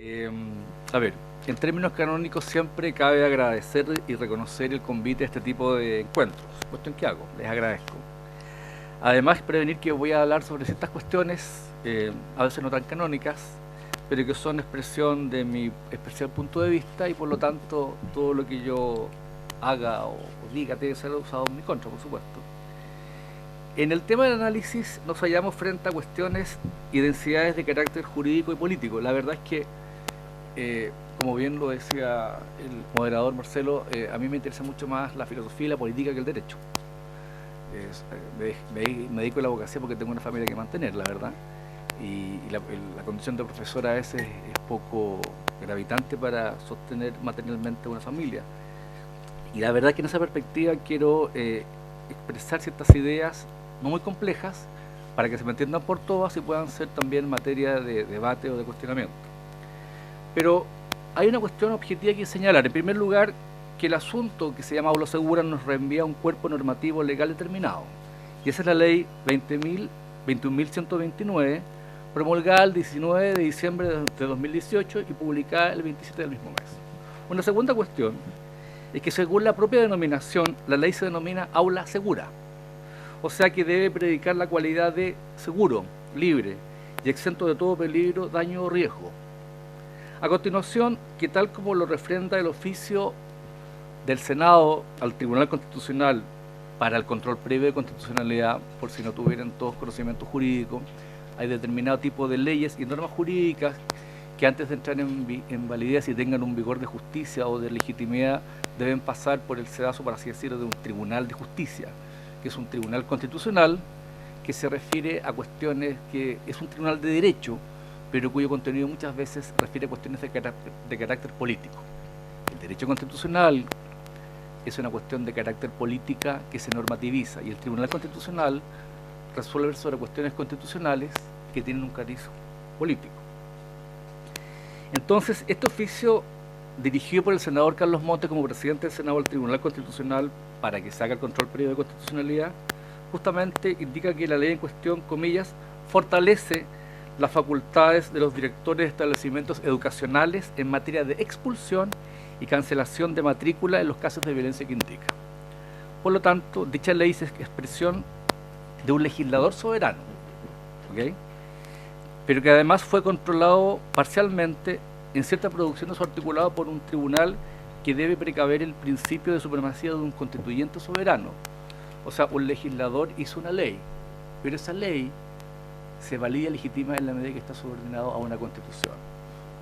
Eh, a ver, en términos canónicos siempre cabe agradecer y reconocer el convite a este tipo de encuentros, cuestión que hago, les agradezco. Además, prevenir que voy a hablar sobre ciertas cuestiones, a veces no tan canónicas, pero que son expresión de mi especial punto de vista y por lo tanto todo lo que yo haga o diga tiene que ser usado en mi contra, por supuesto. En el tema del análisis nos hallamos frente a cuestiones y densidades de carácter jurídico y político. La verdad es que como bien lo decía el moderador Marcelo, a mí me interesa mucho más la filosofía y la política que el derecho. Me dedico a la abogacía porque tengo una familia que mantener, la verdad. Y la condición de profesor a veces es poco gravitante para sostener materialmente una familia. Y la verdad es que en esa perspectiva quiero expresar ciertas ideas no muy complejas para que se me entiendan por todas y puedan ser también materia de debate o de cuestionamiento. Pero hay una cuestión objetiva que señalar. En primer lugar, que el asunto que se llama aula segura nos reenvía a un cuerpo normativo legal determinado. Y esa es la ley 21.129, promulgada el 19 de diciembre de 2018 y publicada el 27 del mismo mes. Una segunda cuestión es que según la propia denominación, la ley se denomina aula segura. O sea que debe predicar la cualidad de seguro, libre y exento de todo peligro, daño o riesgo. A continuación, que tal como lo refrenda el oficio del Senado al Tribunal Constitucional para el control previo de constitucionalidad, por si no tuvieran todos conocimientos jurídicos, hay determinado tipo de leyes y normas jurídicas que antes de entrar en validez y tengan un vigor de justicia o de legitimidad, deben pasar por el sedazo, por así decirlo, de un tribunal de justicia, que es un tribunal constitucional que se refiere a cuestiones que es un tribunal de derecho, pero cuyo contenido muchas veces refiere a cuestiones de carácter político. El derecho constitucional es una cuestión de carácter política que se normativiza, y el Tribunal Constitucional resuelve sobre cuestiones constitucionales que tienen un cariz político. Entonces, este oficio, dirigido por el senador Carlos Montes como presidente del Senado del Tribunal Constitucional para que se haga el control previo de constitucionalidad, justamente indica que la ley en cuestión, comillas, fortalece las facultades de los directores de establecimientos educacionales en materia de expulsión y cancelación de matrícula en los casos de violencia que indica. Por lo tanto, dicha ley es expresión de un legislador soberano, ¿okay? Pero que además fue controlado parcialmente en cierta producción de su articulado por un tribunal que debe precaver el principio de supremacía de un constituyente soberano. O sea, un legislador hizo una ley, pero esa ley se valida y legitima en la medida que está subordinado a una constitución.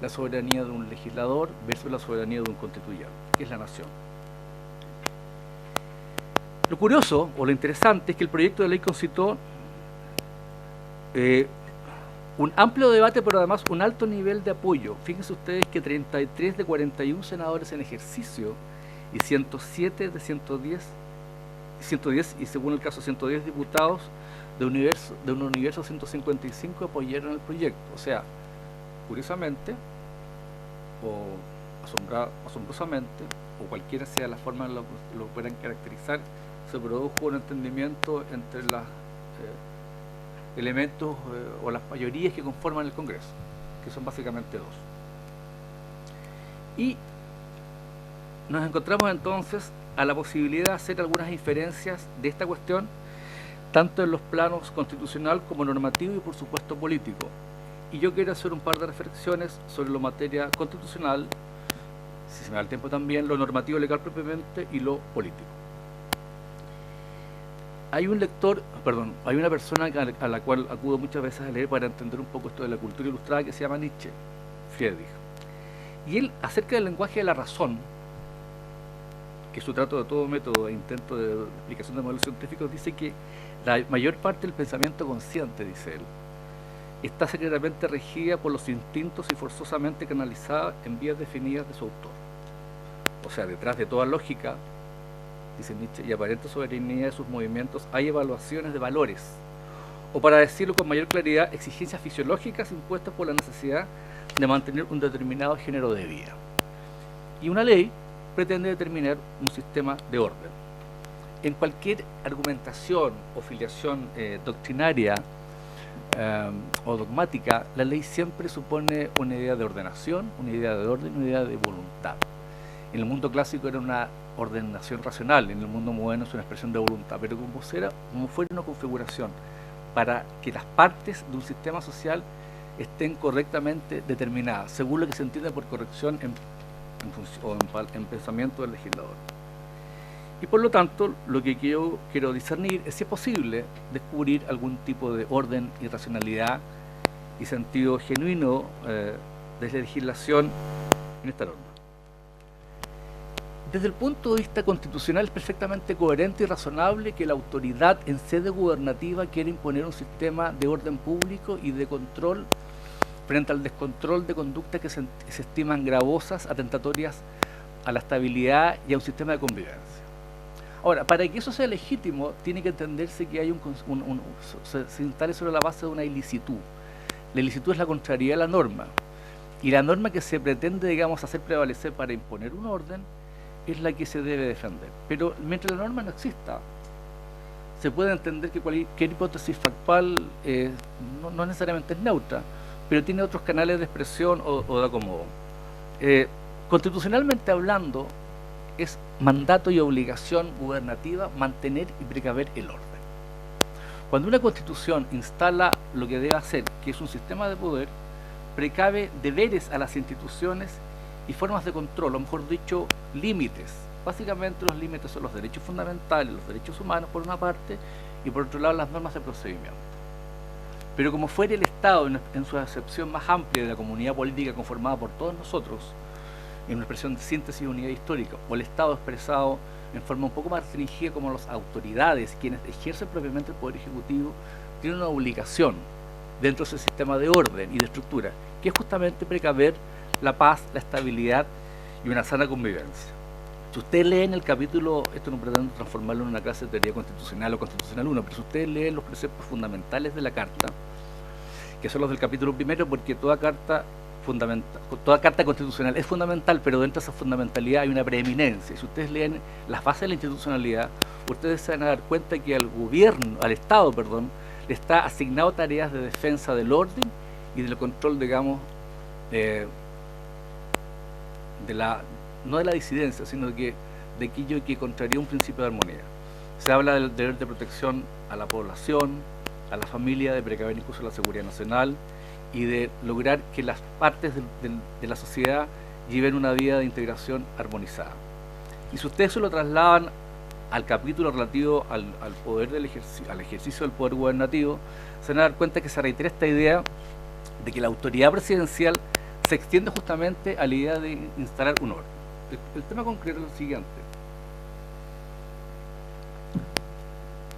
La soberanía de un legislador versus la soberanía de un constituyente, que es la nación. Lo curioso o lo interesante es que el proyecto de ley concitó un amplio debate, pero además un alto nivel de apoyo. Fíjense ustedes que 33 de 41 senadores en ejercicio y 107 de 110 y según el caso 110 diputados de un universo 155 apoyaron el proyecto. O sea, curiosamente o asombrosamente, o cualquiera sea la forma en la que lo puedan caracterizar, se produjo un entendimiento entre los elementos o las mayorías que conforman el Congreso, que son básicamente dos. Y nos encontramos entonces a la posibilidad de hacer algunas inferencias de esta cuestión, tanto en los planos constitucional como normativo y por supuesto político. Y yo quiero hacer un par de reflexiones sobre la materia constitucional, si se me da el tiempo también, lo normativo legal propiamente y lo político. Hay una persona a la cual acudo muchas veces a leer para entender un poco esto de la cultura ilustrada, que se llama Nietzsche, Friedrich. Y él, acerca del lenguaje de la razón, que es su trato de todo método e intento de explicación de modelos científicos, dice que la mayor parte del pensamiento consciente, dice él, está secretamente regida por los instintos y forzosamente canalizada en vías definidas de su autor. O sea, detrás de toda lógica, dice Nietzsche, y aparente soberanía de sus movimientos, hay evaluaciones de valores, o para decirlo con mayor claridad, exigencias fisiológicas impuestas por la necesidad de mantener un determinado género de vida. Y una ley pretende determinar un sistema de orden. En cualquier argumentación o filiación doctrinaria o dogmática, la ley siempre supone una idea de ordenación, una idea de orden, una idea de voluntad. En el mundo clásico era una ordenación racional, en el mundo moderno es una expresión de voluntad, pero como fuera una configuración para que las partes de un sistema social estén correctamente determinadas, según lo que se entiende por corrección en pensamiento del legislador. Y por lo tanto, lo que yo quiero discernir es si es posible descubrir algún tipo de orden y racionalidad y sentido genuino de legislación en esta norma. Desde el punto de vista constitucional es perfectamente coherente y razonable que la autoridad en sede gubernativa quiera imponer un sistema de orden público y de control frente al descontrol de conductas que se estiman gravosas, atentatorias a la estabilidad y a un sistema de convivencia. Ahora, para que eso sea legítimo, tiene que entenderse que hay se instale sobre la base de una ilicitud. La ilicitud es la contrariedad de la norma, y la norma que se pretende, digamos, hacer prevalecer para imponer un orden es la que se debe defender. Pero mientras la norma no exista, se puede entender que cualquier hipótesis factual no necesariamente es neutra, pero tiene otros canales de expresión o de acomodo. Constitucionalmente hablando, es mandato y obligación gubernativa mantener y precaver el orden. Cuando una constitución instala lo que debe hacer, que es un sistema de poder, precave deberes a las instituciones y formas de control, o mejor dicho, límites. Básicamente los límites son los derechos fundamentales, los derechos humanos por una parte, y por otro lado las normas de procedimiento. Pero como fuera el Estado, en su acepción más amplia de la comunidad política conformada por todos nosotros, en una expresión de síntesis de unidad histórica, o el Estado expresado en forma un poco más restringida como las autoridades, quienes ejercen propiamente el Poder Ejecutivo, tienen una obligación dentro de ese sistema de orden y de estructura, que es justamente precaver la paz, la estabilidad y una sana convivencia. Si ustedes leen el capítulo, esto no pretendo transformarlo en una clase de teoría constitucional o constitucional 1, pero si ustedes leen los preceptos fundamentales de la Carta, que son los del capítulo primero, porque toda carta constitucional es fundamental, pero dentro de esa fundamentalidad hay una preeminencia. Si ustedes leen las bases de la institucionalidad, ustedes se van a dar cuenta que al Estado, le está asignado tareas de defensa del orden y del control, digamos, no de la disidencia, sino que de aquello que contraría un principio de armonía. Se habla del deber de protección a la población, a la familia, de precaver incluso la seguridad nacional y de lograr que las partes de la sociedad lleven una vida de integración armonizada. Y si ustedes se lo trasladan al capítulo relativo al poder al ejercicio del poder gubernativo, se van a dar cuenta que se reitera esta idea de que la autoridad presidencial se extiende justamente a la idea de instalar un orden. El tema concreto es el siguiente: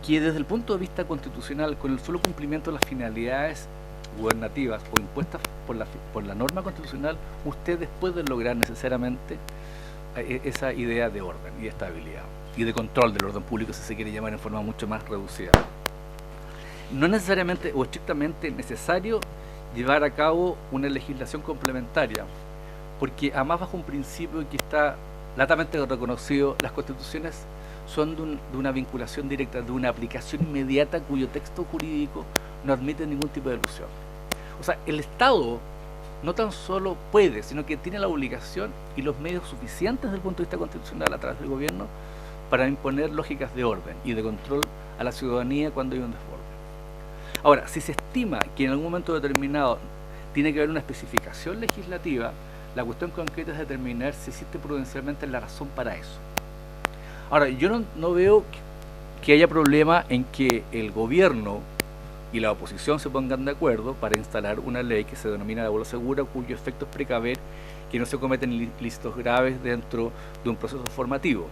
que desde el punto de vista constitucional, con el solo cumplimiento de las finalidades gubernativas o impuestas por la norma constitucional, ustedes pueden lograr necesariamente esa idea de orden y de estabilidad y de control del orden público, si se quiere llamar en forma mucho más reducida. No es necesariamente o estrictamente necesario llevar a cabo una legislación complementaria, porque además bajo un principio que está latamente reconocido, las constituciones son de una vinculación directa, de una aplicación inmediata cuyo texto jurídico no admite ningún tipo de ilusión. O sea, el Estado no tan solo puede, sino que tiene la obligación y los medios suficientes desde el punto de vista constitucional a través del gobierno para imponer lógicas de orden y de control a la ciudadanía cuando hay un desborde. Ahora, si se estima que en algún momento determinado tiene que haber una especificación legislativa, la cuestión concreta es determinar si existe prudencialmente la razón para eso. Ahora, yo no veo que haya problema en que el gobierno y la oposición se pongan de acuerdo para instalar una ley que se denomina la bola segura, cuyo efecto es precaver que no se cometen ilícitos graves dentro de un proceso formativo.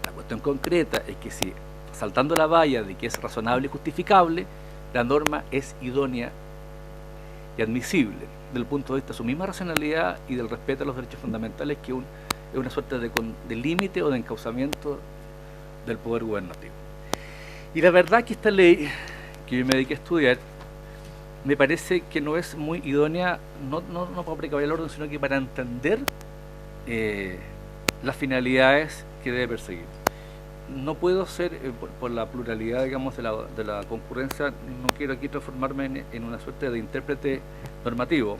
La cuestión concreta es que si, saltando la valla de que es razonable y justificable, la norma es idónea y admisible desde el punto de vista de su misma racionalidad y del respeto a los derechos fundamentales, que es una suerte de límite o de encauzamiento del poder gubernativo. Y la verdad que esta ley que yo me dediqué a estudiar me parece que no es muy idónea, no para precaver el orden, sino que para entender las finalidades que debe perseguir. no puedo ser, por la pluralidad, digamos, de la concurrencia, no quiero aquí transformarme en una suerte de intérprete normativo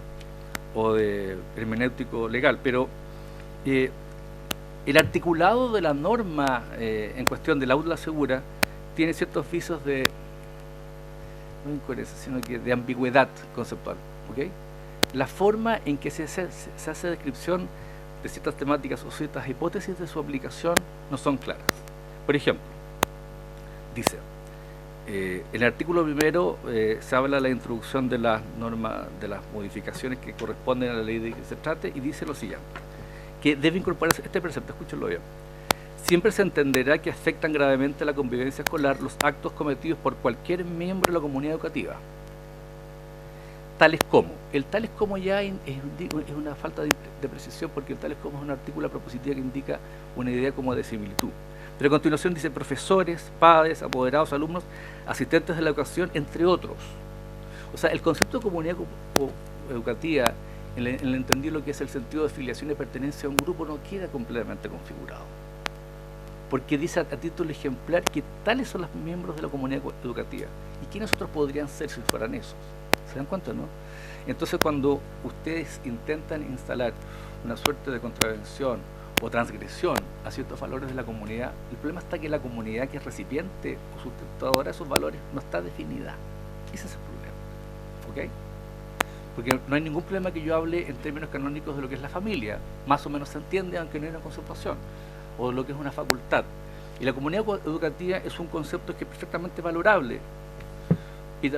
o de hermenéutico legal, pero el articulado de la norma en cuestión del aula segura tiene ciertos visos de, no incoherencia, sino que de ambigüedad conceptual, ¿ok? La forma en que se hace descripción de ciertas temáticas o ciertas hipótesis de su aplicación no son claras. Por ejemplo, dice, en el artículo primero se habla de la introducción de las normas, de las modificaciones que corresponden a la ley de que se trate, y dice lo siguiente, que debe incorporarse este precepto, escúchenlo bien: siempre se entenderá que afectan gravemente a la convivencia escolar los actos cometidos por cualquier miembro de la comunidad educativa, tales como. El tales como ya es una falta de precisión, porque el tales como es un artículo propositiva que indica una idea como de similitud. Pero a continuación dice profesores, padres, apoderados, alumnos, asistentes de la educación, entre otros. O sea, el concepto de comunidad educativa, en el entendido lo que es el sentido de filiación y pertenencia a un grupo, no queda completamente configurado. Porque dice a título ejemplar que tales son los miembros de la comunidad educativa. ¿Y quiénes otros podrían ser si fueran esos? ¿Se dan cuenta, no? Entonces, cuando ustedes intentan instalar una suerte de contravención o transgresión a ciertos valores de la comunidad, el problema está que la comunidad que es recipiente o sustentadora de esos valores no está definida. Ese es el problema, ¿ok? Porque no hay ningún problema que yo hable en términos canónicos de lo que es la familia, más o menos se entiende, aunque no hay una conceptuación, o de lo que es una facultad. Y la comunidad educativa es un concepto que es perfectamente valorable,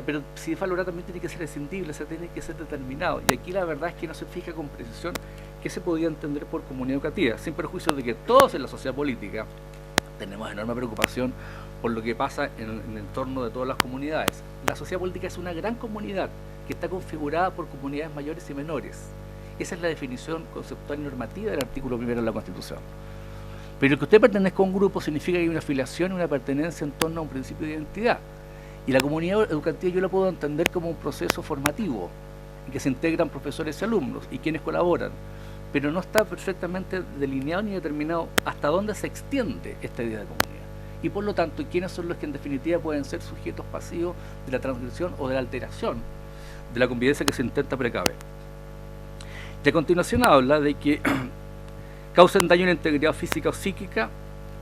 pero si es valorado también tiene que ser escindible, o sea, tiene que ser determinado. Y aquí la verdad es que no se fija con precisión qué se podía entender por comunidad educativa, sin perjuicio de que todos en la sociedad política tenemos enorme preocupación por lo que pasa en el entorno de todas las comunidades. La sociedad política es una gran comunidad que está configurada por comunidades mayores y menores. Esa es la definición conceptual y normativa del artículo 1 de la Constitución. Pero que usted pertenezca a un grupo significa que hay una afiliación y una pertenencia en torno a un principio de identidad. Y la comunidad educativa yo la puedo entender como un proceso formativo, en que se integran profesores y alumnos y quienes colaboran, pero no está perfectamente delineado ni determinado hasta dónde se extiende esta idea de comunidad. Y por lo tanto, ¿quiénes son los que en definitiva pueden ser sujetos pasivos de la transgresión o de la alteración de la convivencia que se intenta precaver? Y a continuación habla de que causen daño a la integridad física o psíquica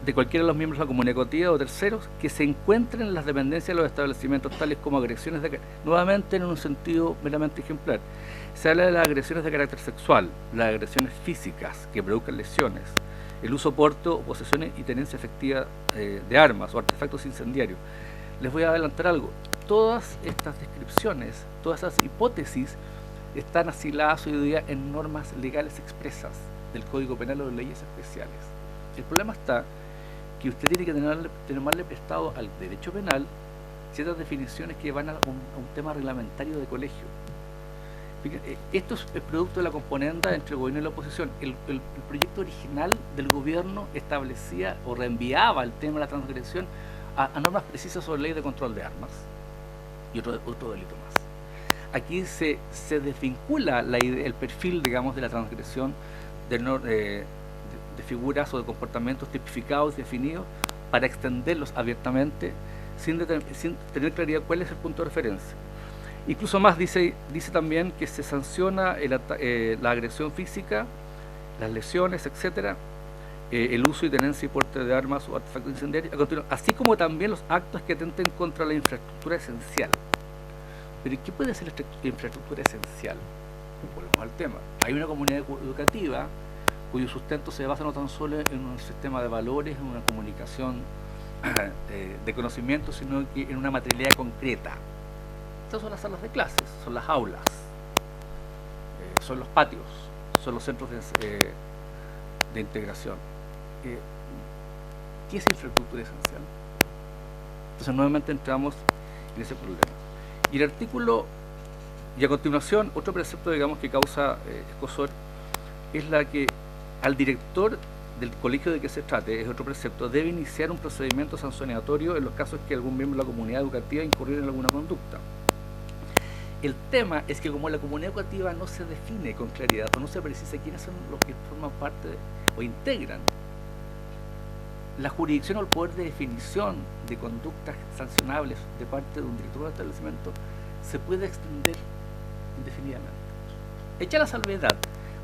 de cualquiera de los miembros de la comunidad educativa o terceros que se encuentren en las dependencias de los establecimientos, tales como agresiones nuevamente en un sentido meramente ejemplar. Se habla de las agresiones de carácter sexual, las agresiones físicas que produzcan lesiones, el uso, porte o posesiones y tenencia efectiva de armas o artefactos incendiarios. Les voy a adelantar algo: todas estas descripciones, todas esas hipótesis están asiladas hoy día en normas legales expresas del Código Penal o de leyes especiales. El problema está que usted tiene que tomarle prestado al derecho penal ciertas definiciones que van a un tema reglamentario de colegio. Esto es el producto de la componenda entre el gobierno y la oposición. El proyecto original del gobierno establecía o reenviaba el tema de la transgresión a normas precisas sobre ley de control de armas y otro delito más. Aquí se desvincula el perfil, digamos, de la transgresión de figuras o de comportamientos tipificados y definidos para extenderlos abiertamente sin tener claridad cuál es el punto de referencia. Incluso más dice también que se sanciona la agresión física, las lesiones, etcétera, el uso y tenencia y porte de armas o artefactos incendiarios, así como también los actos que atenten contra la infraestructura esencial. Pero ¿qué puede ser la infraestructura esencial? Volvemos al tema. Hay una comunidad educativa cuyo sustento se basa no tan solo en un sistema de valores, en una comunicación de conocimiento, sino que en una materialidad concreta. Estas son las salas de clases, son las aulas, son los patios, son los centros de integración. ¿Qué es infraestructura esencial? Entonces nuevamente entramos en ese problema. Y el artículo, y a continuación, otro precepto, digamos, que causa escozor, es la que al director del colegio de que se trate, es otro precepto, debe iniciar un procedimiento sancionatorio en los casos que algún miembro de la comunidad educativa incurriera en alguna conducta. El tema es que como la comunidad educativa no se define con claridad o no se precisa quiénes son los que forman parte o integran la jurisdicción o el poder de definición de conductas sancionables de parte de un director de establecimiento se puede extender indefinidamente. Hecha la salvedad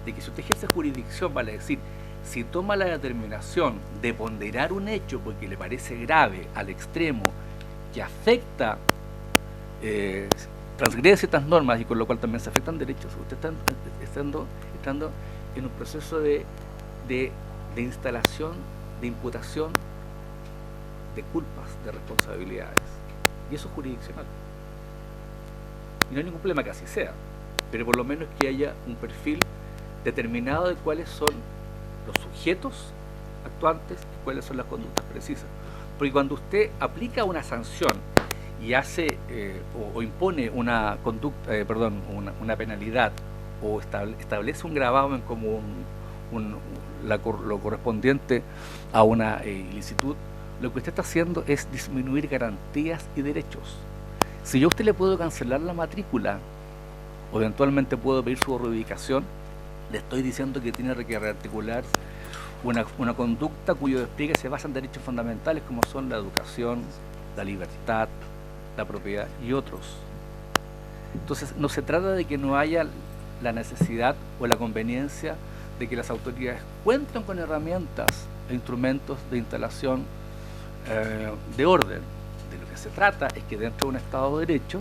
de que si usted ejerce jurisdicción, vale decir, si toma la determinación de ponderar un hecho porque le parece grave al extremo, que afecta, transgrede ciertas normas y con lo cual también se afectan derechos, usted está estando en un proceso de instalación, de imputación de culpas, de responsabilidades. Y eso es jurisdiccional. Y no hay ningún problema que así sea, pero por lo menos que haya un perfil determinado de cuáles son los sujetos actuantes y cuáles son las conductas precisas. Porque cuando usted aplica una sanción y hace o impone una conducta, una penalidad o establece un gravamen como lo correspondiente a una ilicitud, lo que usted está haciendo es disminuir garantías y derechos. Si yo a usted le puedo cancelar la matrícula o eventualmente puedo pedir su reubicación, le estoy diciendo que tiene que rearticular una conducta cuyo despliegue se basa en derechos fundamentales como son la educación, la libertad, la propiedad y otros. Entonces no se trata de que no haya la necesidad o la conveniencia de que las autoridades cuenten con herramientas e instrumentos de instalación de orden. De lo que se trata es que dentro de un Estado de Derecho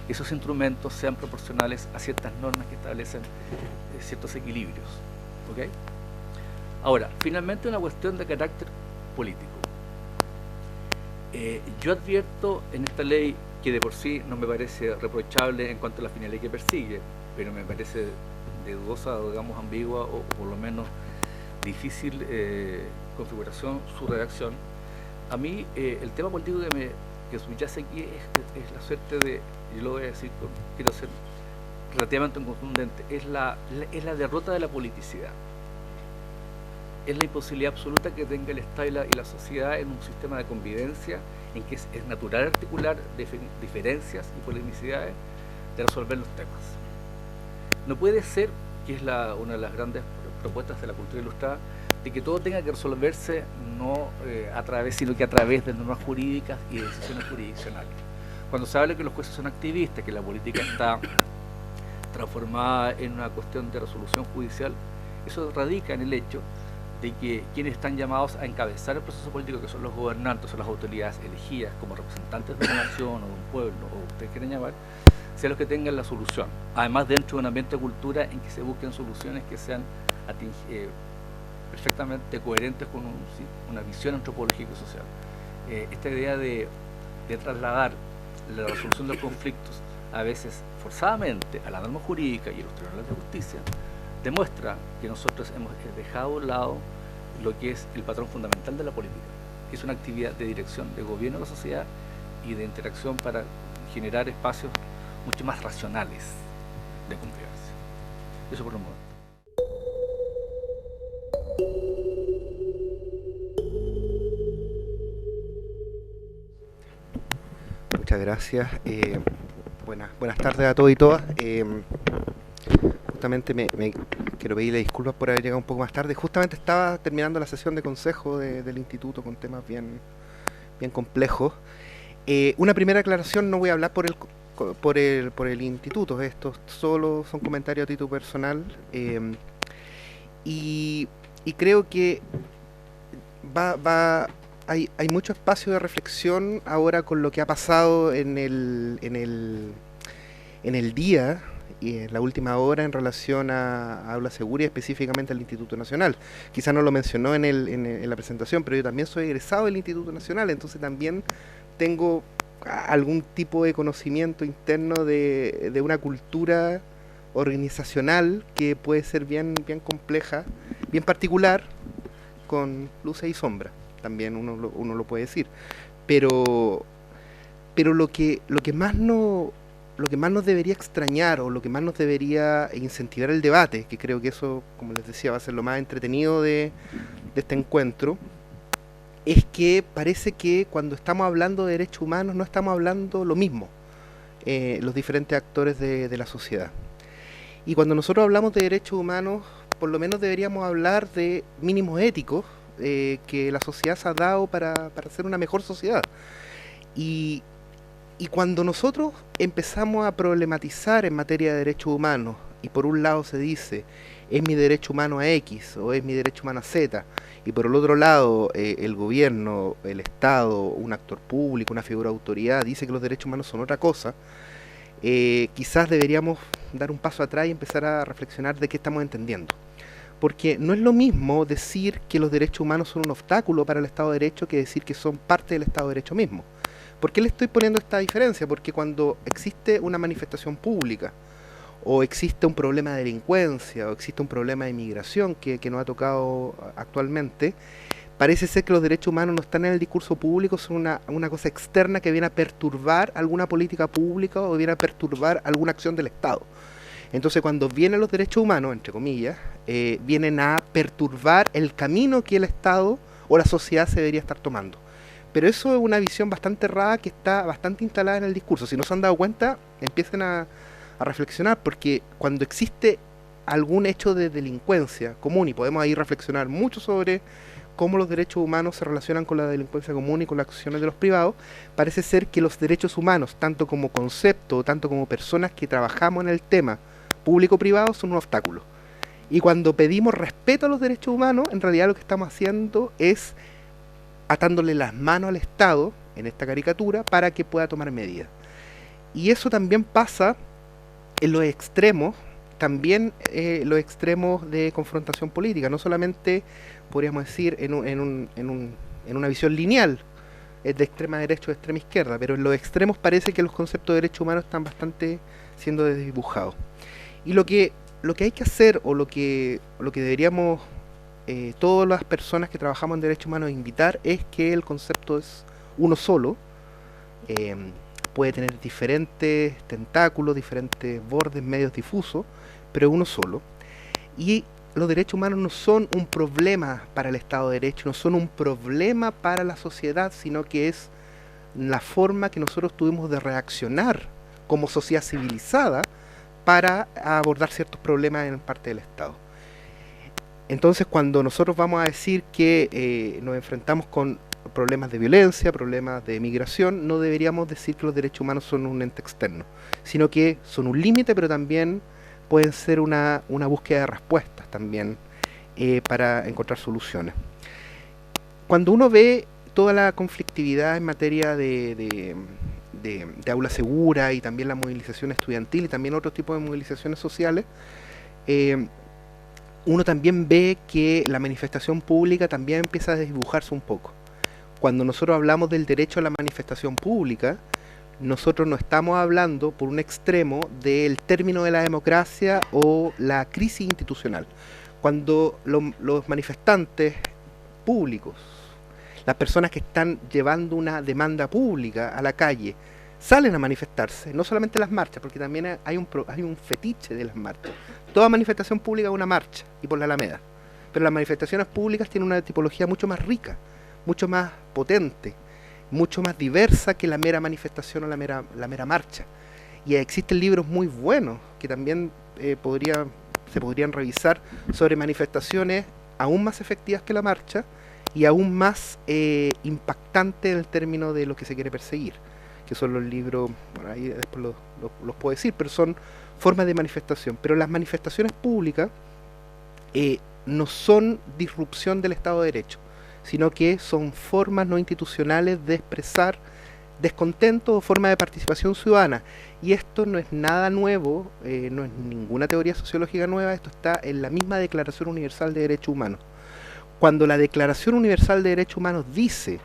esos instrumentos sean proporcionales a ciertas normas que establecen ciertos equilibrios. ¿Okay? Ahora, finalmente una cuestión de carácter político. Yo advierto en esta ley que de por sí no me parece reprochable en cuanto a la finalidad que persigue, pero me parece de dudosa, digamos, ambigua o por lo menos difícil configuración su redacción. A mí el tema político que subyace aquí es la suerte de, yo lo voy a decir, quiero ser relativamente contundente, es la derrota de la politicidad. Es la imposibilidad absoluta que tenga el Estado y la sociedad en un sistema de convivencia en que es natural articular diferencias y polemicidades de resolver los temas. No puede ser, que es una de las grandes propuestas de la cultura ilustrada, de que todo tenga que resolverse no a través, sino que a través de normas jurídicas y de decisiones jurisdiccionales. Cuando se habla que los jueces son activistas, que la política está transformada en una cuestión de resolución judicial, eso radica en el hecho de que quienes están llamados a encabezar el proceso político, que son los gobernantes, son las autoridades elegidas como representantes de una nación o de un pueblo, o ustedes quieren llamar, sean los que tengan la solución. Además, dentro de un ambiente de cultura en que se busquen soluciones que sean perfectamente coherentes con una visión antropológica y social. Esta idea de trasladar la resolución de los conflictos, a veces forzadamente, a la norma jurídica y a los tribunales de justicia, demuestra que nosotros hemos dejado a un lado lo que es el patrón fundamental de la política, que es una actividad de dirección, de gobierno de la sociedad y de interacción para generar espacios mucho más racionales de convivencia. Eso por un modo. Muchas gracias. Buenas tardes a todos y todas. Justamente me quiero pedirle disculpas por haber llegado un poco más tarde. Justamente estaba terminando la sesión de consejo del instituto con temas bien complejos. Una primera aclaración: no voy a hablar por el instituto. Estos solo son comentarios a título personal. Y creo que hay mucho espacio de reflexión ahora con lo que ha pasado en el día y en la última hora en relación a Aula Segura y específicamente al Instituto Nacional. Quizá no lo mencionó en la presentación, pero yo también soy egresado del Instituto Nacional, entonces también tengo algún tipo de conocimiento interno de una cultura organizacional que puede ser bien compleja, bien particular, con luces y sombras. También uno lo puede decir, pero lo que más nos debería extrañar o lo que más nos debería incentivar el debate, que creo que eso, como les decía, va a ser lo más entretenido de este encuentro, es que parece que cuando estamos hablando de derechos humanos no estamos hablando lo mismo, los diferentes actores de la sociedad. Y cuando nosotros hablamos de derechos humanos, por lo menos deberíamos hablar de mínimos éticos que la sociedad se ha dado para ser una mejor sociedad. Y, y cuando nosotros empezamos a problematizar en materia de derechos humanos, y por un lado se dice, es mi derecho humano a X o es mi derecho humano a Z, y por el otro lado el gobierno, el Estado, un actor público, una figura de autoridad dice que los derechos humanos son otra cosa, quizás deberíamos dar un paso atrás y empezar a reflexionar de qué estamos entendiendo. Porque no es lo mismo decir que los derechos humanos son un obstáculo para el Estado de Derecho que decir que son parte del Estado de Derecho mismo. ¿Por qué le estoy poniendo esta diferencia? Porque cuando existe una manifestación pública, o existe un problema de delincuencia, o existe un problema de inmigración que nos ha tocado actualmente, parece ser que los derechos humanos no están en el discurso público, son una cosa externa que viene a perturbar alguna política pública o viene a perturbar alguna acción del Estado. Entonces cuando vienen los derechos humanos, entre comillas, vienen a perturbar el camino que el Estado o la sociedad se debería estar tomando. Pero eso es una visión bastante errada que está bastante instalada en el discurso. Si no se han dado cuenta, empiecen a reflexionar, porque cuando existe algún hecho de delincuencia común, y podemos ahí reflexionar mucho sobre cómo los derechos humanos se relacionan con la delincuencia común y con las acciones de los privados, parece ser que los derechos humanos, tanto como concepto, tanto como personas que trabajamos en el tema público-privado, son un obstáculo. Y cuando pedimos respeto a los derechos humanos, en realidad lo que estamos haciendo es atándole las manos al Estado, en esta caricatura, para que pueda tomar medidas. Y eso también pasa en los extremos, también los extremos de confrontación política, no solamente, podríamos decir, en una visión lineal, de extrema derecha o de extrema izquierda, pero en los extremos parece que los conceptos de derechos humanos están bastante siendo desdibujados. Y lo que hay que hacer, o lo que deberíamos todas las personas que trabajamos en derechos humanos invitar, es que el concepto es uno solo, puede tener diferentes tentáculos, diferentes bordes, medios difusos, pero uno solo. Y los derechos humanos no son un problema para el Estado de Derecho, no son un problema para la sociedad, sino que es la forma que nosotros tuvimos de reaccionar como sociedad civilizada para abordar ciertos problemas en parte del Estado. Entonces, cuando nosotros vamos a decir que nos enfrentamos con problemas de violencia, problemas de migración, no deberíamos decir que los derechos humanos son un ente externo, sino que son un límite, pero también pueden ser una búsqueda de respuestas también para encontrar soluciones. Cuando uno ve toda la conflictividad en materia de aula segura y también la movilización estudiantil y también otros tipos de movilizaciones sociales, uno también ve que la manifestación pública también empieza a desdibujarse un poco. Cuando nosotros hablamos del derecho a la manifestación pública, nosotros no estamos hablando por un extremo del término de la democracia o la crisis institucional. Cuando los manifestantes públicos, las personas que están llevando una demanda pública a la calle, salen a manifestarse, no solamente las marchas, porque también hay un fetiche de las marchas. Toda manifestación pública es una marcha, y por la Alameda. Pero las manifestaciones públicas tienen una tipología mucho más rica, mucho más potente, mucho más diversa que la mera manifestación o la mera marcha. Y existen libros muy buenos que también se podrían revisar sobre manifestaciones aún más efectivas que la marcha y aún más impactantes en el término de lo que se quiere perseguir, que son los libros, bueno, ahí después los puedo decir, pero son formas de manifestación. Pero las manifestaciones públicas no son disrupción del Estado de Derecho, sino que son formas no institucionales de expresar descontento o forma de participación ciudadana. Y esto no es nada nuevo, no es ninguna teoría sociológica nueva, esto está en la misma Declaración Universal de Derechos Humanos. Cuando la Declaración Universal de Derechos Humanos dice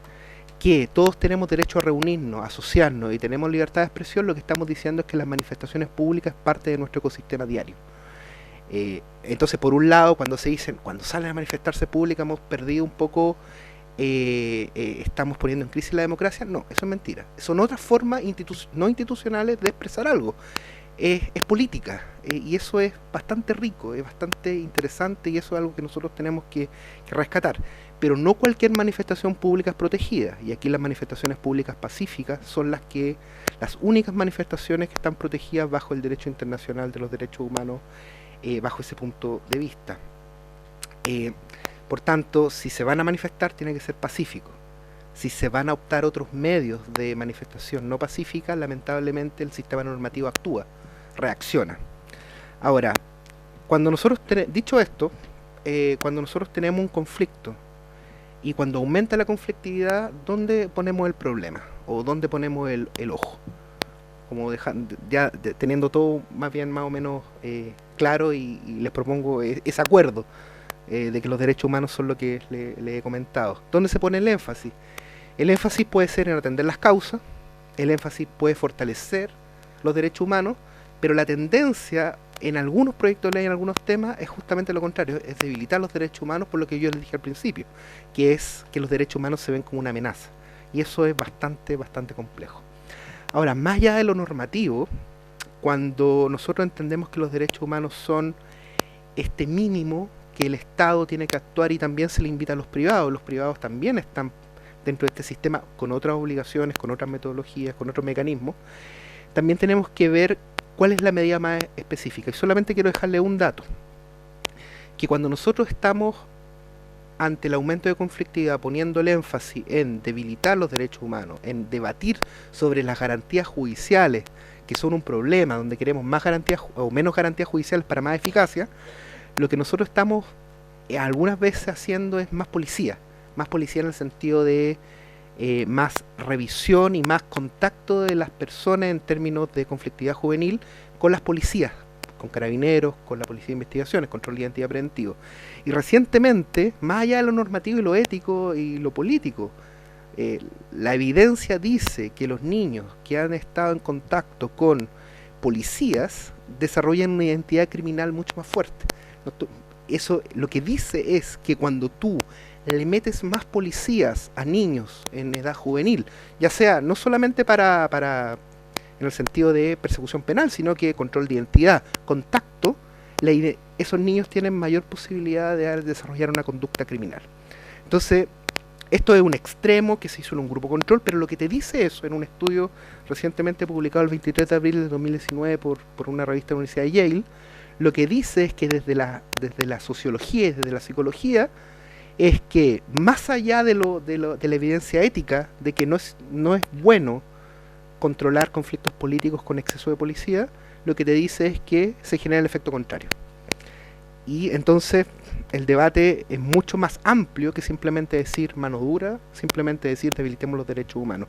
que todos tenemos derecho a reunirnos, a asociarnos y tenemos libertad de expresión, lo que estamos diciendo es que las manifestaciones públicas es parte de nuestro ecosistema diario. Entonces, por un lado, cuando salen a manifestarse pública hemos perdido un poco, estamos poniendo en crisis la democracia. No, eso es mentira. Son otras formas no institucionales de expresar algo. Es política, y eso es bastante rico, es bastante interesante, y eso es algo que nosotros tenemos que rescatar. Pero no cualquier manifestación pública es protegida, y aquí las manifestaciones públicas pacíficas son las únicas manifestaciones que están protegidas bajo el derecho internacional de los derechos humanos, bajo ese punto de vista. Por tanto, si se van a manifestar, tiene que ser pacífico. Si se van a optar otros medios de manifestación no pacífica, lamentablemente el sistema normativo actúa, reacciona. Ahora, cuando nosotros dicho esto, cuando nosotros tenemos un conflicto y cuando aumenta la conflictividad, ¿dónde ponemos el problema? ¿O dónde ponemos el ojo? Como teniendo todo más o menos claro, y les propongo ese acuerdo de que los derechos humanos son lo que le he comentado. ¿Dónde se pone el énfasis? El énfasis puede ser en atender las causas, el énfasis puede fortalecer los derechos humanos, pero la tendencia en algunos proyectos de ley, en algunos temas, es justamente lo contrario, es debilitar los derechos humanos, por lo que yo les dije al principio, que es que los derechos humanos se ven como una amenaza, y eso es bastante complejo. Ahora, más allá de lo normativo, cuando nosotros entendemos que los derechos humanos son este mínimo que el Estado tiene que actuar, y también se le invita a los privados también están dentro de este sistema con otras obligaciones, con otras metodologías, con otros mecanismos, también tenemos que ver cuál es la medida más específica. Y solamente quiero dejarle un dato, que cuando nosotros estamos ante el aumento de conflictividad poniendo el énfasis en debilitar los derechos humanos, en debatir sobre las garantías judiciales, que son un problema, donde queremos más garantías o menos garantías judiciales para más eficacia, lo que nosotros estamos algunas veces haciendo es más policía en el sentido de más revisión y más contacto de las personas en términos de conflictividad juvenil con las policías, con carabineros, con la policía de investigaciones, control de identidad preventivo. Y recientemente, más allá de lo normativo y lo ético y lo político, la evidencia dice que los niños que han estado en contacto con policías desarrollan una identidad criminal mucho más fuerte. Eso lo que dice es que cuando tú le metes más policías a niños en edad juvenil, ya sea no solamente para en el sentido de persecución penal, sino que control de identidad, contacto, esos niños tienen mayor posibilidad de desarrollar una conducta criminal. Entonces, esto es un extremo que se hizo en un grupo control, pero lo que te dice eso, en un estudio recientemente publicado el 23 de abril de 2019 por una revista de la Universidad de Yale, lo que dice es que desde la sociología y desde la psicología, es que más allá de la evidencia ética, de que no es bueno controlar conflictos políticos con exceso de policía, lo que te dice es que se genera el efecto contrario. Y entonces el debate es mucho más amplio que simplemente decir mano dura, simplemente decir debilitemos los derechos humanos.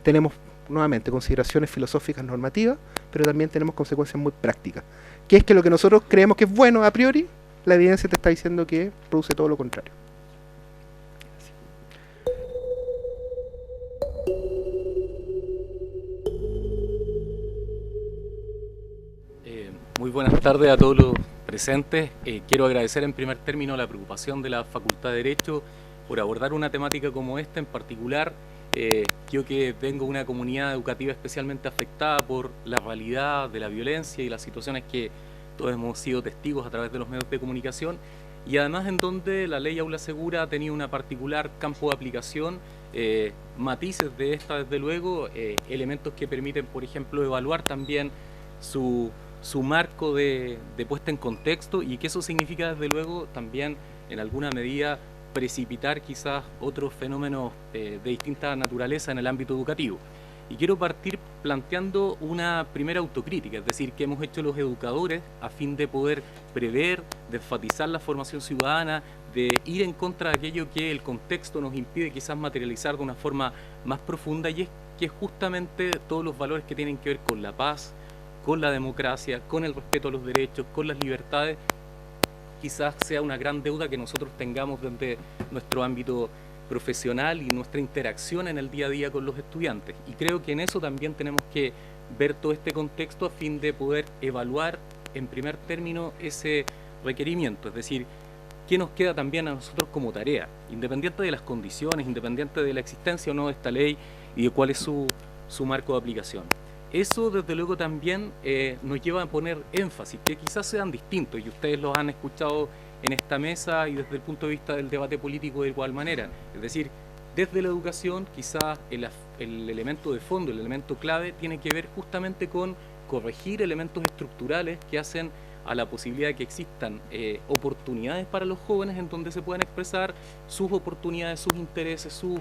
Tenemos nuevamente consideraciones filosóficas normativas, pero también tenemos consecuencias muy prácticas. Que es que lo que nosotros creemos que es bueno a priori, la evidencia te está diciendo que produce todo lo contrario. Muy buenas tardes a todos los presentes. Quiero agradecer en primer término la preocupación de la Facultad de Derecho por abordar una temática como esta en particular. Yo que vengo de una comunidad educativa especialmente afectada por la realidad de la violencia y las situaciones que todos hemos sido testigos a través de los medios de comunicación, y además en donde la ley Aula Segura ha tenido una particular campo de aplicación, matices de esta desde luego, elementos que permiten, por ejemplo, evaluar también su marco de puesta en contexto, y que eso significa desde luego también en alguna medida precipitar quizás otros fenómenos de distinta naturaleza en el ámbito educativo. Y quiero partir planteando una primera autocrítica, es decir, que hemos hecho los educadores a fin de poder prever, de enfatizar la formación ciudadana, de ir en contra de aquello que el contexto nos impide quizás materializar de una forma más profunda, y es que justamente todos los valores que tienen que ver con la paz, con la democracia, con el respeto a los derechos, con las libertades, quizás sea una gran deuda que nosotros tengamos desde nuestro ámbito profesional y nuestra interacción en el día a día con los estudiantes. Y creo que en eso también tenemos que ver todo este contexto a fin de poder evaluar en primer término ese requerimiento, es decir, qué nos queda también a nosotros como tarea, independiente de las condiciones, independiente de la existencia o no de esta ley y de cuál es su marco de aplicación. Eso desde luego también nos lleva a poner énfasis, que quizás sean distintos, y ustedes los han escuchado en esta mesa y desde el punto de vista del debate político de igual manera. Es decir, desde la educación quizás el elemento de fondo, el elemento clave, tiene que ver justamente con corregir elementos estructurales que hacen a la posibilidad de que existan oportunidades para los jóvenes en donde se puedan expresar sus oportunidades, sus intereses, sus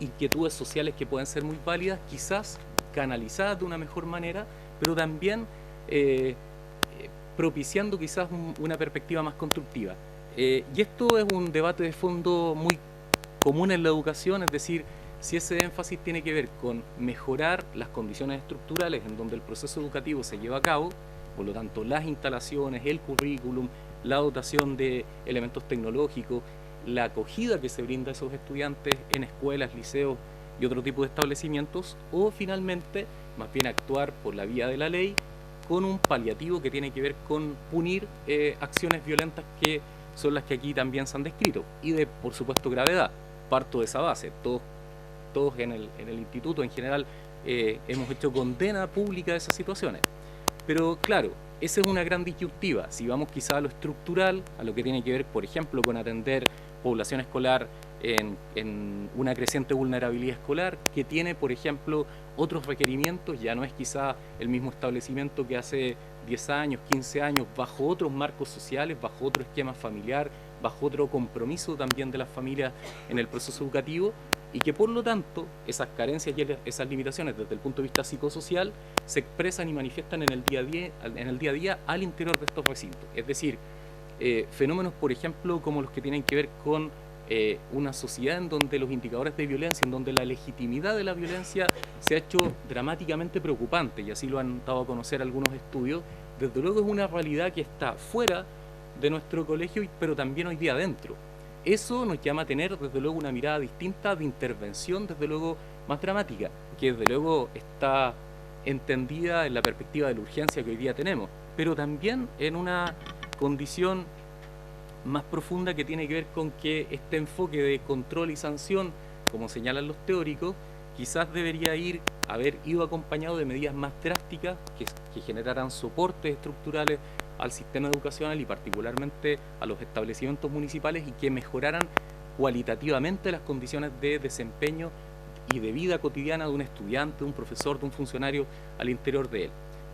inquietudes sociales que pueden ser muy válidas, quizás canalizadas de una mejor manera, pero también propiciando quizás una perspectiva más constructiva. Y esto es un debate de fondo muy común en la educación, es decir, si ese énfasis tiene que ver con mejorar las condiciones estructurales en donde el proceso educativo se lleva a cabo, por lo tanto las instalaciones, el currículum, la dotación de elementos tecnológicos, la acogida que se brinda a esos estudiantes en escuelas, liceos y otro tipo de establecimientos, o finalmente más bien actuar por la vía de la ley con un paliativo que tiene que ver con punir acciones violentas que son las que aquí también se han descrito, y de, por supuesto, gravedad. Parto de esa base. Todos en el instituto en general hemos hecho condena pública de esas situaciones. Pero claro, esa es una gran disyuntiva. Si vamos quizá a lo estructural, a lo que tiene que ver, por ejemplo, con atender población escolar en una creciente vulnerabilidad escolar, que tiene, por ejemplo, otros requerimientos, ya no es quizá el mismo establecimiento que hace 10 años, 15 años, bajo otros marcos sociales, bajo otro esquema familiar, bajo otro compromiso también de las familias en el proceso educativo, y que por lo tanto esas carencias y esas limitaciones desde el punto de vista psicosocial se expresan y manifiestan en el día a día al interior de estos recintos. Es decir, fenómenos, por ejemplo, como los que tienen que ver con una sociedad en donde los indicadores de violencia, en donde la legitimidad de la violencia se ha hecho dramáticamente preocupante, y así lo han dado a conocer algunos estudios. Desde luego es una realidad que está fuera de nuestro colegio, pero también hoy día dentro. Eso nos llama a tener desde luego una mirada distinta de intervención, desde luego más dramática, que desde luego está entendida en la perspectiva de la urgencia que hoy día tenemos, pero también en una condición más profunda que tiene que ver con que este enfoque de control y sanción, como señalan los teóricos, quizás debería haber ido acompañado de medidas más drásticas que generaran soportes estructurales al sistema educacional y particularmente a los establecimientos municipales, y que mejoraran cualitativamente las condiciones de desempeño y de vida cotidiana de un estudiante, de un profesor, de un funcionario al interior de él.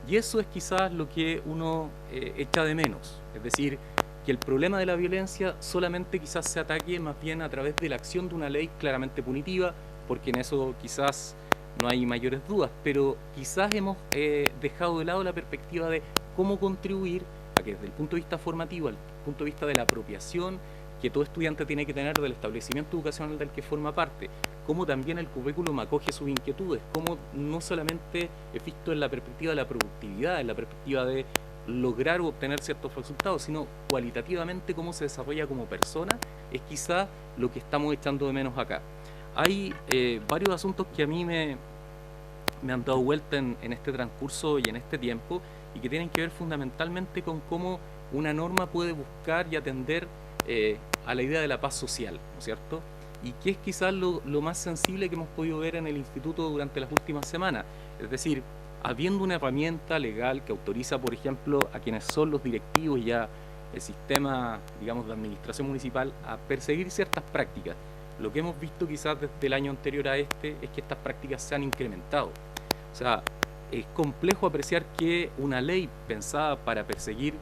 Y eso es quizás lo que uno echa de menos, es decir, que el problema de la violencia solamente quizás se ataque más bien a través de la acción de una ley claramente punitiva, porque en eso quizás no hay mayores dudas, pero quizás hemos dejado de lado la perspectiva de cómo contribuir a que desde el punto de vista formativo, al punto de vista de la apropiación que todo estudiante tiene que tener del establecimiento educacional del que forma parte, cómo también el currículum acoge sus inquietudes, cómo no solamente es visto en la perspectiva de la productividad, en la perspectiva de lograr o obtener ciertos resultados, sino cualitativamente cómo se desarrolla como persona, es quizá lo que estamos echando de menos acá. Hay varios asuntos que a mí me han dado vuelta en este transcurso y en este tiempo, y que tienen que ver fundamentalmente con cómo una norma puede buscar y atender a la idea de la paz social, ¿no es cierto? Y que es quizás lo más sensible que hemos podido ver en el instituto durante las últimas semanas. Es decir, habiendo una herramienta legal que autoriza, por ejemplo, a quienes son los directivos y a el sistema, digamos, de administración municipal a perseguir ciertas prácticas. Lo que hemos visto quizás desde el año anterior a este es que estas prácticas se han incrementado. O sea, es complejo apreciar que una ley pensada para perseguir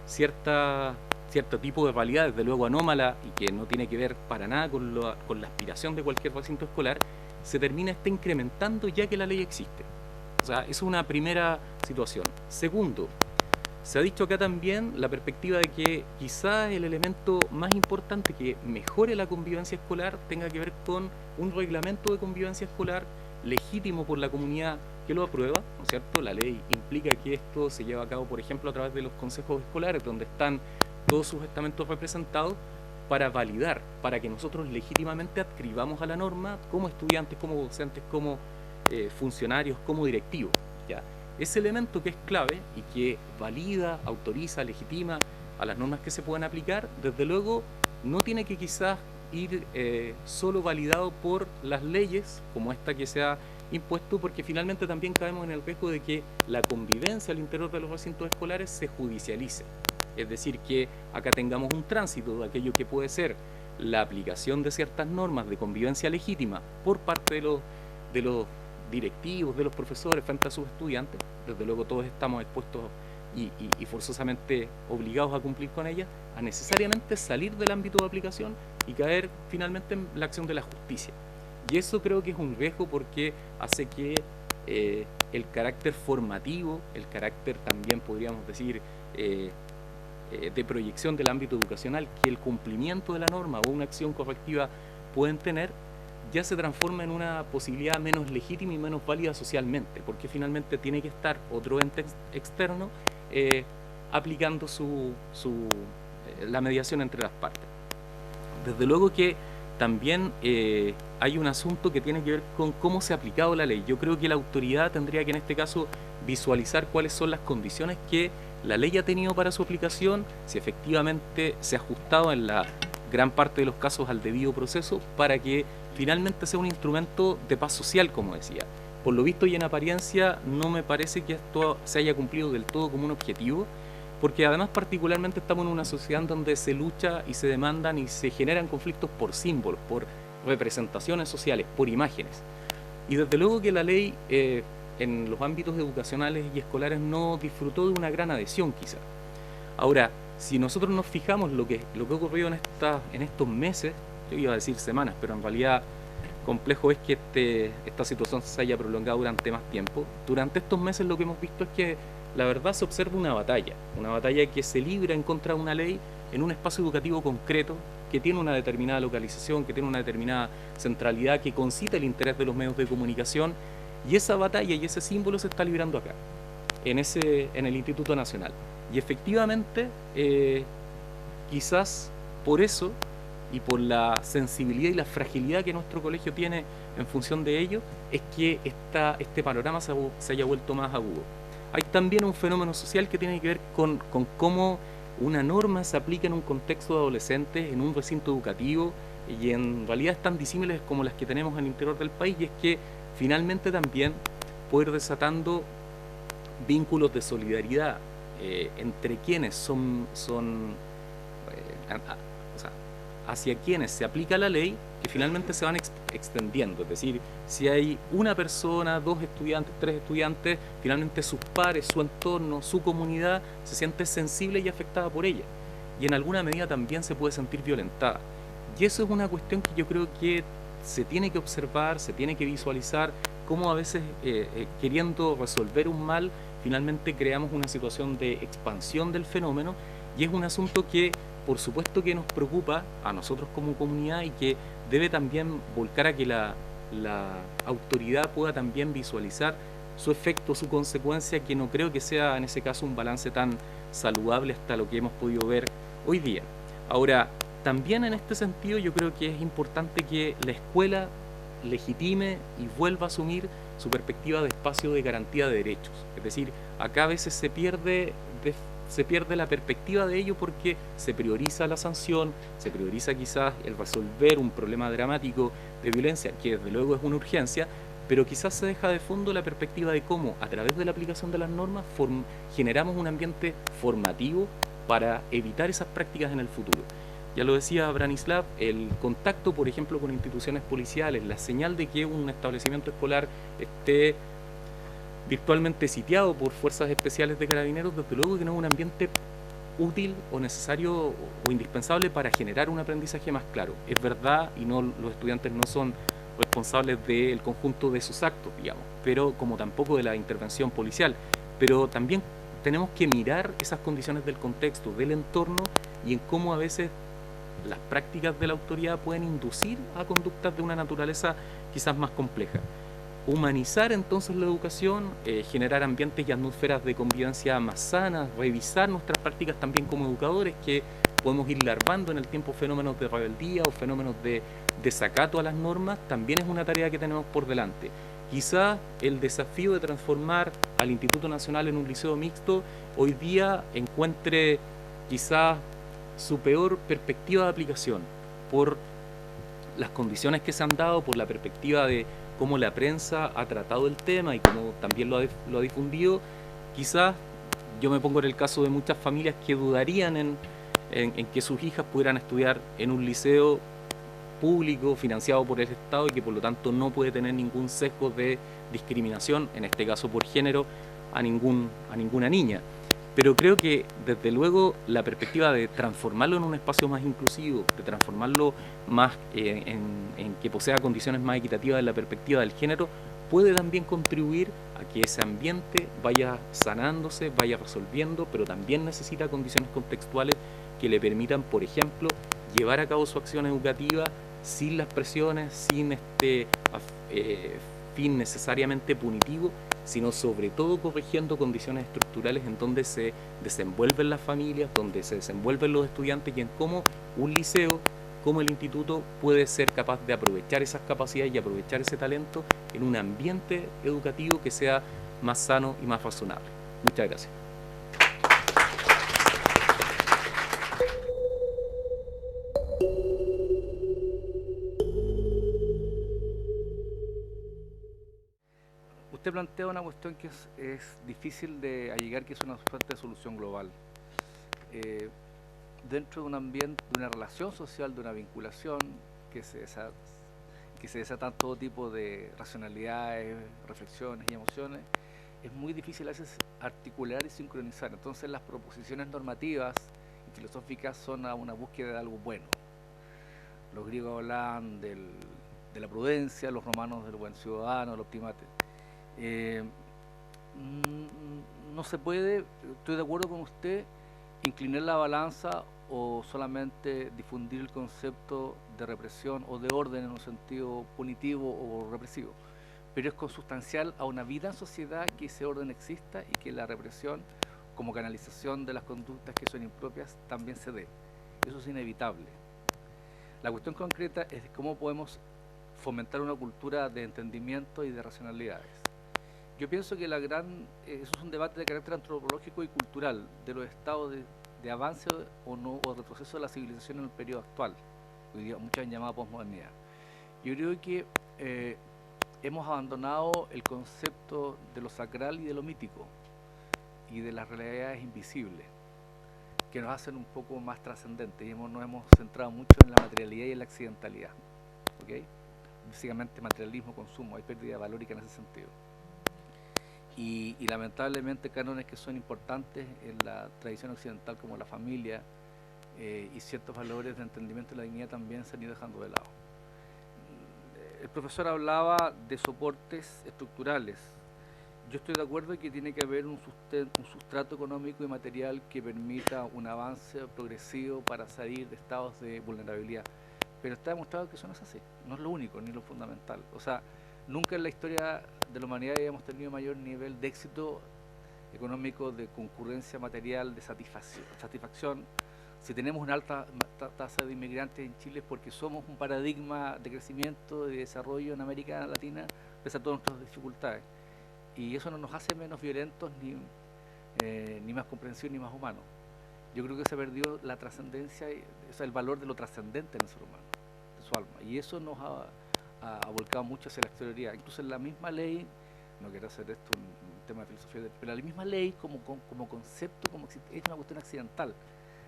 cierto tipo de realidad, desde luego anómala, y que no tiene que ver para nada con la aspiración de cualquier recinto escolar, se termina incrementando ya que la ley existe. O sea, es una primera situación. Segundo, se ha dicho acá también la perspectiva de que quizás el elemento más importante que mejore la convivencia escolar tenga que ver con un reglamento de convivencia escolar legítimo por la comunidad que lo aprueba, ¿no es cierto? La ley implica que esto se lleva a cabo, por ejemplo, a través de los consejos escolares, donde están todos sus estamentos representados, para validar, para que nosotros legítimamente adscribamos a la norma como estudiantes, como docentes, como funcionarios, como directivos, ¿ya? Ese elemento que es clave y que valida, autoriza, legitima a las normas que se puedan aplicar, desde luego no tiene que quizás ir solo validado por las leyes como esta que se ha impuesto, porque finalmente también caemos en el riesgo de que la convivencia al interior de los recintos escolares se judicialice. Es decir, que acá tengamos un tránsito de aquello que puede ser la aplicación de ciertas normas de convivencia legítima por parte de los directivos, de los profesores frente a sus estudiantes. Desde luego todos estamos expuestos y forzosamente obligados a cumplir con ellas, a necesariamente salir del ámbito de aplicación y caer finalmente en la acción de la justicia. Y eso creo que es un riesgo porque hace que el carácter formativo, el carácter también podríamos decir de proyección del ámbito educacional que el cumplimiento de la norma o una acción correctiva pueden tener, ya se transforma en una posibilidad menos legítima y menos válida socialmente, porque finalmente tiene que estar otro ente externo aplicando la mediación entre las partes. Desde luego que también hay un asunto que tiene que ver con cómo se ha aplicado la ley. Yo creo que la autoridad tendría que en este caso visualizar cuáles son las condiciones que la ley ha tenido para su aplicación, si efectivamente se ha ajustado en la gran parte de los casos al debido proceso para que finalmente sea un instrumento de paz social, como decía. Por lo visto y en apariencia no me parece que esto se haya cumplido del todo como un objetivo, porque además particularmente estamos en una sociedad donde se lucha y se demandan y se generan conflictos por símbolos, por representaciones sociales, por imágenes. Y desde luego que la ley en los ámbitos educacionales y escolares no disfrutó de una gran adhesión quizá. Ahora, si nosotros nos fijamos lo que ha ocurrido en estos meses, yo iba a decir semanas, pero en realidad complejo es que esta situación se haya prolongado durante más tiempo. Durante estos meses lo que hemos visto es que la verdad se observa una batalla que se libra en contra de una ley en un espacio educativo concreto, que tiene una determinada localización, que tiene una determinada centralidad, que concita el interés de los medios de comunicación, y esa batalla y ese símbolo se está librando acá, en el Instituto Nacional. Y efectivamente, quizás por eso y por la sensibilidad y la fragilidad que nuestro colegio tiene en función de ello, es que este panorama se haya vuelto más agudo. Hay también un fenómeno social que tiene que ver con cómo una norma se aplica en un contexto de adolescentes, en un recinto educativo, y en realidades tan disímiles como las que tenemos en el interior del país, y es que finalmente también puede ir desatando vínculos de solidaridad entre quienes hacia quienes se aplica la ley, que finalmente se van extendiendo. Es decir, si hay una persona, 2 estudiantes, 3 estudiantes, finalmente sus pares, su entorno, su comunidad se siente sensible y afectada por ella, y en alguna medida también se puede sentir violentada. Y eso es una cuestión que yo creo que se tiene que observar, se tiene que visualizar, cómo a veces queriendo resolver un mal, finalmente creamos una situación de expansión del fenómeno, y es un asunto que por supuesto que nos preocupa a nosotros como comunidad y que debe también volcar a que la autoridad pueda también visualizar su efecto, su consecuencia, que no creo que sea en ese caso un balance tan saludable hasta lo que hemos podido ver hoy día. Ahora, también en este sentido yo creo que es importante que la escuela legitime y vuelva a asumir su perspectiva de espacio de garantía de derechos. Es decir, acá a veces se pierde la perspectiva de ello porque se prioriza la sanción, se prioriza quizás el resolver un problema dramático de violencia, que desde luego es una urgencia, pero quizás se deja de fondo la perspectiva de cómo a través de la aplicación de las normas generamos un ambiente formativo para evitar esas prácticas en el futuro. Ya lo decía Branislav, el contacto, por ejemplo, con instituciones policiales, la señal de que un establecimiento escolar esté virtualmente sitiado por fuerzas especiales de carabineros, desde luego que no es un ambiente útil o necesario o indispensable para generar un aprendizaje más claro. Es verdad, y los estudiantes no son responsables del conjunto de sus actos, digamos, pero como tampoco de la intervención policial, pero también tenemos que mirar esas condiciones del contexto, del entorno, y en cómo a veces las prácticas de la autoridad pueden inducir a conductas de una naturaleza quizás más compleja. Humanizar entonces la educación, generar ambientes y atmósferas de convivencia más sanas, revisar nuestras prácticas también como educadores, que podemos ir larvando en el tiempo fenómenos de rebeldía o fenómenos de desacato a las normas, también es una tarea que tenemos por delante. Quizá el desafío de transformar al Instituto Nacional en un liceo mixto hoy día encuentre quizá su peor perspectiva de aplicación por las condiciones que se han dado, por la perspectiva de cómo la prensa ha tratado el tema y cómo también lo ha difundido. Quizás yo me pongo en el caso de muchas familias que dudarían en que sus hijas pudieran estudiar en un liceo público financiado por el Estado y que por lo tanto no puede tener ningún sesgo de discriminación, en este caso por género, a ninguna niña. Pero creo que desde luego la perspectiva de transformarlo en un espacio más inclusivo, de transformarlo más en que posea condiciones más equitativas en la perspectiva del género, puede también contribuir a que ese ambiente vaya sanándose, vaya resolviendo, pero también necesita condiciones contextuales que le permitan, por ejemplo, llevar a cabo su acción educativa sin las presiones, sin fin necesariamente punitivo, sino sobre todo corrigiendo condiciones estructurales en donde se desenvuelven las familias, donde se desenvuelven los estudiantes y en cómo un liceo, como el instituto, puede ser capaz de aprovechar esas capacidades y aprovechar ese talento en un ambiente educativo que sea más sano y más razonable. Muchas gracias. Usted plantea una cuestión que es difícil de allegar, que es una suerte de solución global. Dentro de un ambiente, de una relación social, de una vinculación que se desatan todo tipo de racionalidades, reflexiones y emociones, es muy difícil a veces articular y sincronizar. Entonces las proposiciones normativas y filosóficas son a una búsqueda de algo bueno. Los griegos hablaban de la prudencia, los romanos del buen ciudadano, del optimate. No se puede, estoy de acuerdo con usted, inclinar la balanza o solamente difundir el concepto de represión o de orden en un sentido punitivo o represivo, pero es consustancial a una vida en sociedad que ese orden exista y que la represión como canalización de las conductas que son impropias también se dé. Eso es inevitable. La cuestión concreta es cómo podemos fomentar una cultura de entendimiento y de racionalidades. Yo pienso que eso es un debate de carácter antropológico y cultural, de los estados de avance o no, o retroceso de la civilización en el periodo actual, hoy día muchas han llamado posmodernidad. Yo creo que hemos abandonado el concepto de lo sacral y de lo mítico, y de las realidades invisibles, que nos hacen un poco más trascendentes, y nos hemos centrado mucho en la materialidad y en la accidentalidad, ¿ok? Básicamente materialismo, consumo, hay pérdida valórica en ese sentido. Y lamentablemente cánones que son importantes en la tradición occidental como la familia y ciertos valores de entendimiento de la dignidad también se han ido dejando de lado. El profesor hablaba de soportes estructurales. Yo estoy de acuerdo en que tiene que haber un sustrato económico y material que permita un avance progresivo para salir de estados de vulnerabilidad, pero está demostrado que eso no es así, no es lo único ni lo fundamental. O sea, nunca en la historia de la humanidad habíamos tenido mayor nivel de éxito económico, de concurrencia material, de satisfacción. Si tenemos una alta tasa de inmigrantes en Chile es porque somos un paradigma de crecimiento y de desarrollo en América Latina, pese a todas nuestras dificultades. Y eso no nos hace menos violentos, ni más comprensivos, ni más humanos. Yo creo que se perdió la trascendencia, o sea, el valor de lo trascendente en el ser humano, de su alma. Y eso nos ha volcado mucho hacia la exterioridad. Incluso en la misma ley, no quiero hacer esto un tema de filosofía, pero la misma ley como concepto, es una cuestión accidental.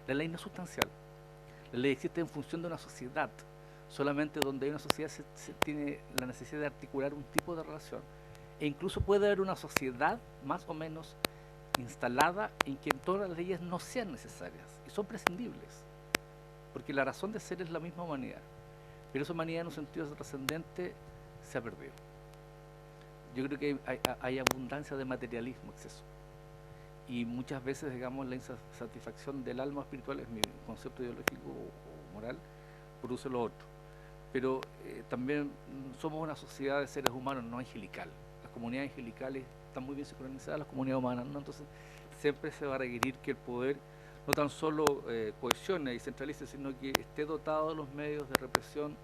La ley no es sustancial. La ley existe en función de una sociedad. Solamente donde hay una sociedad se tiene la necesidad de articular un tipo de relación. E incluso puede haber una sociedad más o menos instalada en que todas las leyes no sean necesarias y son prescindibles, porque la razón de ser es la misma humanidad, pero esa humanidad en un sentido trascendente se ha perdido. Yo creo que hay abundancia de materialismo, exceso, y muchas veces, digamos, la insatisfacción del alma espiritual, es mi concepto ideológico o moral, produce lo otro. Pero también somos una sociedad de seres humanos no angelical. Las comunidades angelicales están muy bien sincronizadas, las comunidades humanas no. Entonces siempre se va a requerir que el poder no tan solo cohesione y centralice, sino que esté dotado de los medios de represión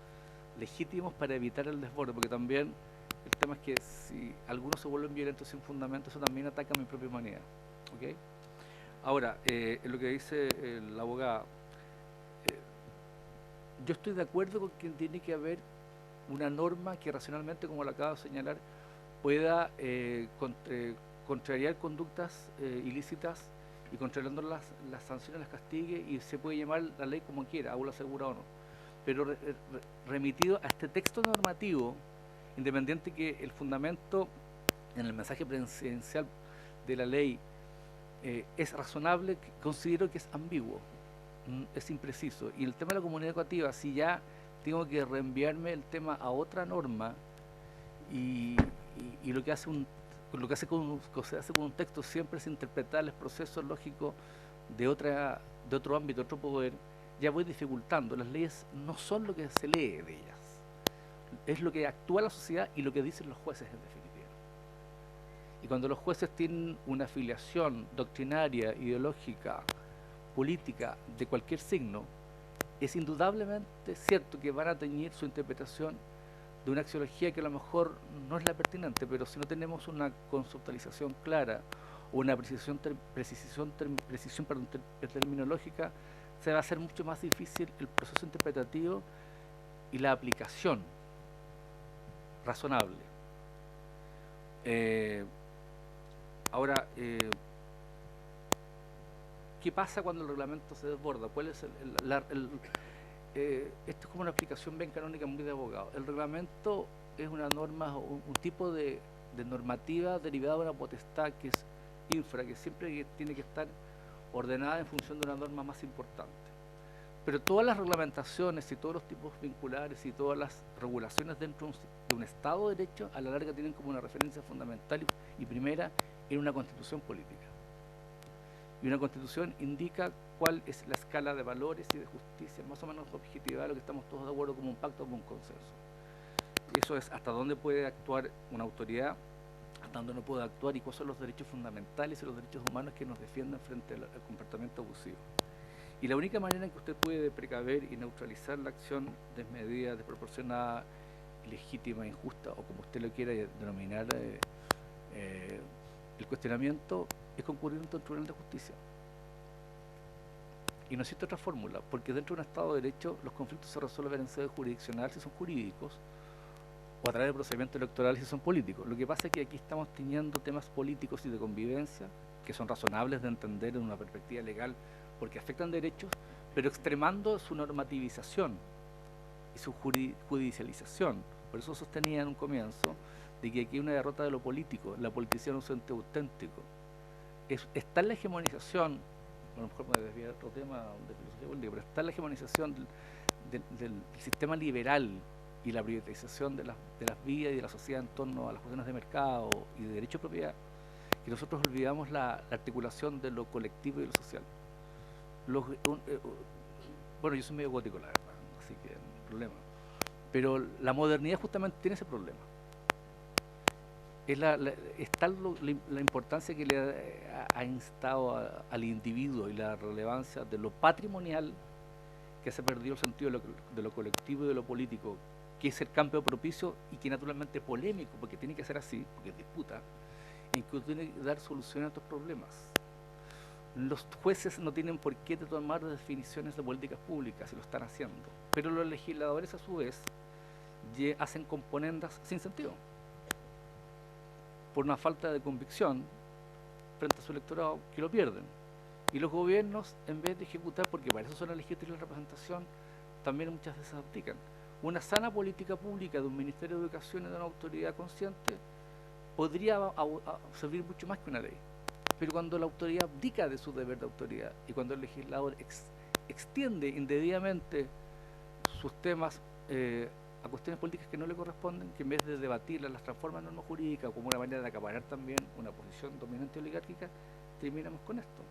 legítimos para evitar el desborde, porque también el tema es que si algunos se vuelven violentos sin fundamento, eso también ataca a mi propia humanidad, ¿okay? Ahora, en lo que dice la abogada, yo estoy de acuerdo con que tiene que haber una norma que racionalmente, como lo acabo de señalar, pueda contrariar conductas ilícitas y contrariando las sanciones las castigue, y se puede llamar la ley como quiera, aula segura o no, pero remitido a este texto normativo, independiente que el fundamento en el mensaje presidencial de la ley es razonable, considero que es ambiguo, es impreciso. Y el tema de la comunidad educativa, si ya tengo que reenviarme el tema a otra norma y, y lo que hace lo que se hace con un texto siempre es interpretar los procesos lógicos de otro ámbito, otro poder, ya voy dificultando. Las leyes no son lo que se lee de ellas, es lo que actúa la sociedad y lo que dicen los jueces en definitiva. Y cuando los jueces tienen una afiliación doctrinaria, ideológica, política, de cualquier signo, es indudablemente cierto que van a teñir su interpretación de una axiología que a lo mejor no es la pertinente, pero si no tenemos una conceptualización clara o una precisión terminológica, se va a hacer mucho más difícil el proceso interpretativo y la aplicación razonable. Ahora, ¿qué pasa cuando el reglamento se desborda? ¿Cuál es esto es como una explicación bien canónica muy de abogado. El reglamento es una norma, un tipo de normativa derivada de una potestad que es infra, que siempre tiene que estar ordenada en función de una norma más importante. Pero todas las reglamentaciones y todos los tipos vinculares y todas las regulaciones dentro de un Estado de Derecho, a la larga tienen como una referencia fundamental y primera en una constitución política. Y una constitución indica cuál es la escala de valores y de justicia, más o menos objetiva, lo que estamos todos de acuerdo como un pacto, como un consenso. Y eso es hasta dónde puede actuar una autoridad, hasta dónde no puede actuar y cuáles son los derechos fundamentales y los derechos humanos que nos defienden frente al comportamiento abusivo. Y la única manera en que usted puede precaver y neutralizar la acción desmedida, desproporcionada, ilegítima, injusta, o como usted lo quiera denominar, el cuestionamiento, es concurrir ante un tribunal de justicia. Y no existe otra fórmula, porque dentro de un Estado de Derecho los conflictos se resuelven en sede jurisdiccional si son jurídicos, o a través de procedimientos electorales si son políticos. Lo que pasa es que aquí estamos teniendo temas políticos y de convivencia, que son razonables de entender en una perspectiva legal, porque afectan derechos, pero extremando su normativización y su judicialización. Por eso sostenía en un comienzo de que aquí hay una derrota de lo político, la politización es un ente auténtico. Está en la hegemonización, a lo mejor me desviar otro tema de filosofía política, pero está en la hegemonización del sistema liberal y la privatización de las vías y de la sociedad en torno a las cuestiones de mercado y de derecho de propiedad, que nosotros olvidamos la articulación de lo colectivo y de lo social. Bueno, yo soy medio gótico, la verdad, así que no hay problema. Pero la modernidad justamente tiene ese problema. Está la importancia que le ha instado al individuo y la relevancia de lo patrimonial, que se perdió el sentido de lo colectivo y de lo político, que es el campo propicio y que naturalmente es polémico, porque tiene que ser así, porque es disputa, en que tiene que dar solución a estos problemas. Los jueces no tienen por qué tomar definiciones de políticas públicas y lo están haciendo, pero los legisladores a su vez hacen componendas sin sentido, por una falta de convicción frente a su electorado, que lo pierden. Y los gobiernos, en vez de ejecutar, porque para eso son la legislatura y la representación, también muchas veces abdican. Una sana política pública de un Ministerio de Educación y de una autoridad consciente podría servir mucho más que una ley. Pero cuando la autoridad abdica de su deber de autoridad y cuando el legislador extiende indebidamente sus temas a cuestiones políticas que no le corresponden, que en vez de debatirlas las transforma en norma jurídica como una manera de acaparar también una posición dominante oligárquica, terminamos con esto.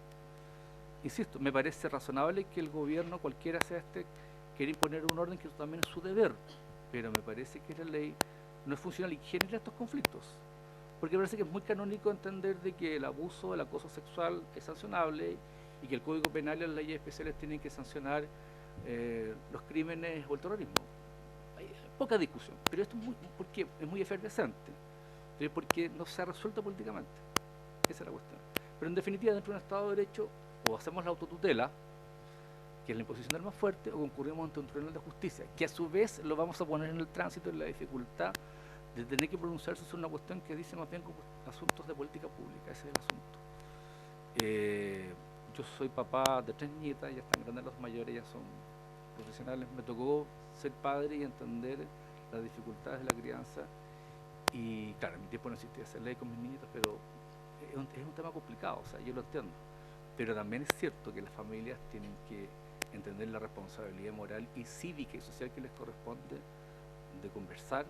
Insisto, me parece razonable que el gobierno, cualquiera sea quiera imponer un orden que también es su deber, pero me parece que la ley no es funcional y genera estos conflictos, porque me parece que es muy canónico entender de que el abuso, el acoso sexual es sancionable y que el Código Penal y las leyes especiales tienen que sancionar los crímenes o el terrorismo. Hay poca discusión, pero esto porque es muy efervescente, porque no se ha resuelto políticamente. Esa es la cuestión. Pero en definitiva, dentro de un Estado de Derecho, o hacemos la autotutela, que es la imposición del más fuerte, o concurrimos ante un tribunal de justicia, que a su vez lo vamos a poner en el tránsito, en la dificultad de tener que pronunciarse sobre una cuestión que dice más bien como asuntos de política pública. Ese es el asunto. Yo soy papá de 3 nietas, ya están grandes, los mayores ya son profesionales. Me tocó ser padre y entender las dificultades de la crianza. Y claro, en mi tiempo no existía esa ley con mis niñitos, pero es un tema complicado, o sea, yo lo entiendo, pero también es cierto que las familias tienen que entender la responsabilidad moral y cívica y social que les corresponde de conversar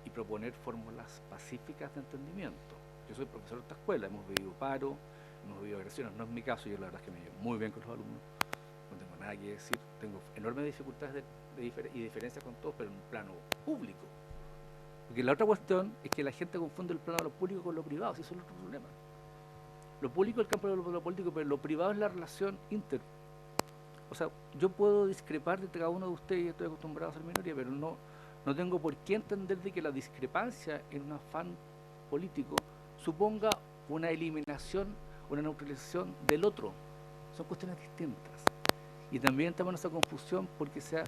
y proponer fórmulas pacíficas de entendimiento. Yo soy profesor de esta escuela, hemos vivido paro, hemos vivido agresiones, no es mi caso, yo la verdad es que me llevo muy bien con los alumnos, no tengo nada que decir, tengo enormes dificultades y diferencias con todos, pero en un plano público. Porque la otra cuestión es que la gente confunde el plano de lo público con lo privado, si eso es el otro problema. Lo público es el campo de lo político, pero lo privado es la relación inter. O sea, yo puedo discrepar de cada uno de ustedes, y estoy acostumbrado a ser minoría, pero no tengo por qué entender de que la discrepancia en un afán político suponga una eliminación, una neutralización del otro. Son cuestiones distintas. Y también estamos en esa confusión porque se ha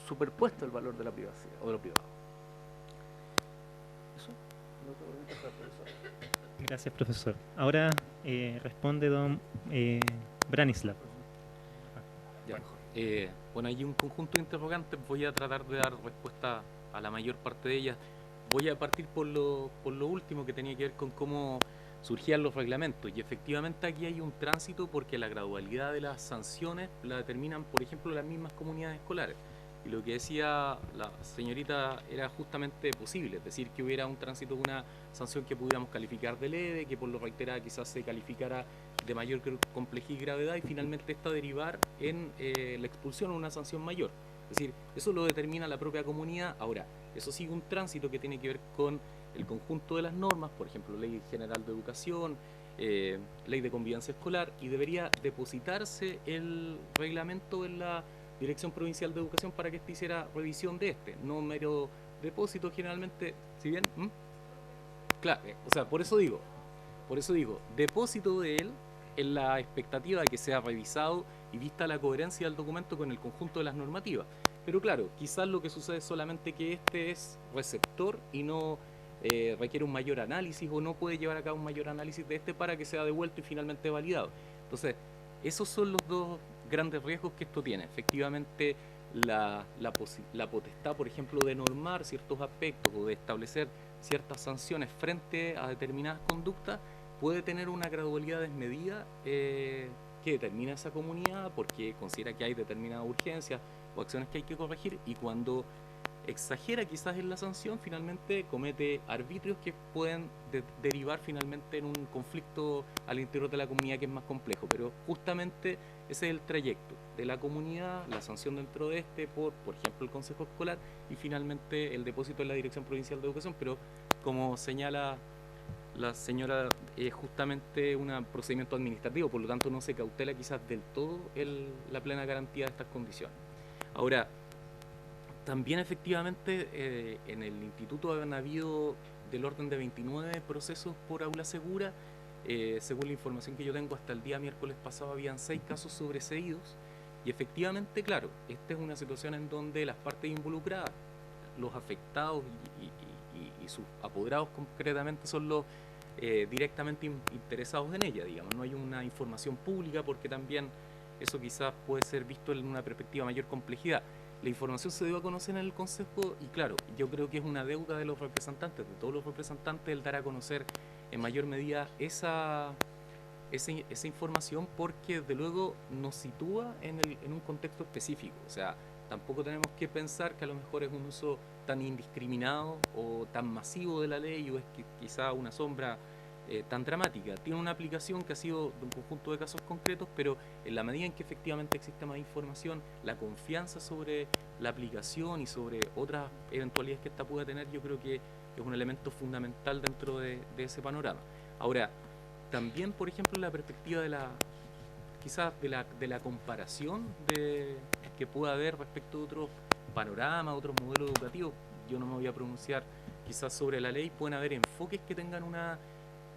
superpuesto el valor de la privacidad o de lo privado. ¿Eso? Gracias, profesor. Ahora responde don Branislav. Ya. Bueno, hay un conjunto de interrogantes, voy a tratar de dar respuesta a la mayor parte de ellas. Voy a partir por lo último, que tenía que ver con cómo surgían los reglamentos, y efectivamente aquí hay un tránsito porque la gradualidad de las sanciones la determinan, por ejemplo, las mismas comunidades escolares. Y lo que decía la señorita era justamente posible, es decir, que hubiera un tránsito de una sanción que pudiéramos calificar de leve, que por lo reiterada quizás se calificara de mayor complejidad y gravedad, y finalmente esta derivar en la expulsión o una sanción mayor. Es decir, eso lo determina la propia comunidad. Ahora, eso sigue un tránsito que tiene que ver con el conjunto de las normas, por ejemplo, Ley General de Educación, Ley de Convivencia Escolar, y debería depositarse el reglamento en la Dirección Provincial de Educación para que éste hiciera revisión de este, no mero depósito generalmente, si bien, claro, o sea, por eso digo, depósito de él en la expectativa de que sea revisado y vista la coherencia del documento con el conjunto de las normativas. Pero claro, quizás lo que sucede es solamente que este es receptor y no requiere un mayor análisis, o no puede llevar a cabo un mayor análisis de este para que sea devuelto y finalmente validado. Entonces, esos son los dos grandes riesgos que esto tiene. Efectivamente, la potestad, por ejemplo, de normar ciertos aspectos o de establecer ciertas sanciones frente a determinadas conductas puede tener una gradualidad desmedida que determina esa comunidad porque considera que hay determinadas urgencias o acciones que hay que corregir, y cuando exagera quizás en la sanción, finalmente comete arbitrios que pueden derivar finalmente en un conflicto al interior de la comunidad que es más complejo. Pero justamente ese es el trayecto de la comunidad, la sanción dentro de este por ejemplo, el Consejo Escolar, y finalmente el depósito en la Dirección Provincial de Educación. Pero como señala la señora, es justamente un procedimiento administrativo, por lo tanto no se cautela quizás del todo la plena garantía de estas condiciones. Ahora, también efectivamente en el instituto han habido del orden de 29 procesos por aula segura. Según la información que yo tengo, hasta el día miércoles pasado habían 6 casos sobreseídos, y efectivamente, claro, esta es una situación en donde las partes involucradas, los afectados y sus apoderados concretamente son los directamente interesados en ella, digamos. No hay una información pública porque también eso quizás puede ser visto en una perspectiva mayor complejidad. La información se dio a conocer en el Consejo y claro, yo creo que es una deuda de los representantes, de todos los representantes, el dar a conocer en mayor medida esa información, porque desde luego nos sitúa en un contexto específico. O sea, tampoco tenemos que pensar que a lo mejor es un uso tan indiscriminado o tan masivo de la ley, o es que quizá una sombra tan dramática. Tiene una aplicación que ha sido de un conjunto de casos concretos, pero en la medida en que efectivamente existe más información, la confianza sobre la aplicación y sobre otras eventualidades que esta pueda tener, yo creo que es un elemento fundamental dentro de ese panorama. Ahora, también, por ejemplo, la perspectiva quizás de la comparación que pueda haber respecto de otros panoramas, otros modelos educativos. Yo no me voy a pronunciar quizás sobre la ley, pueden haber enfoques que tengan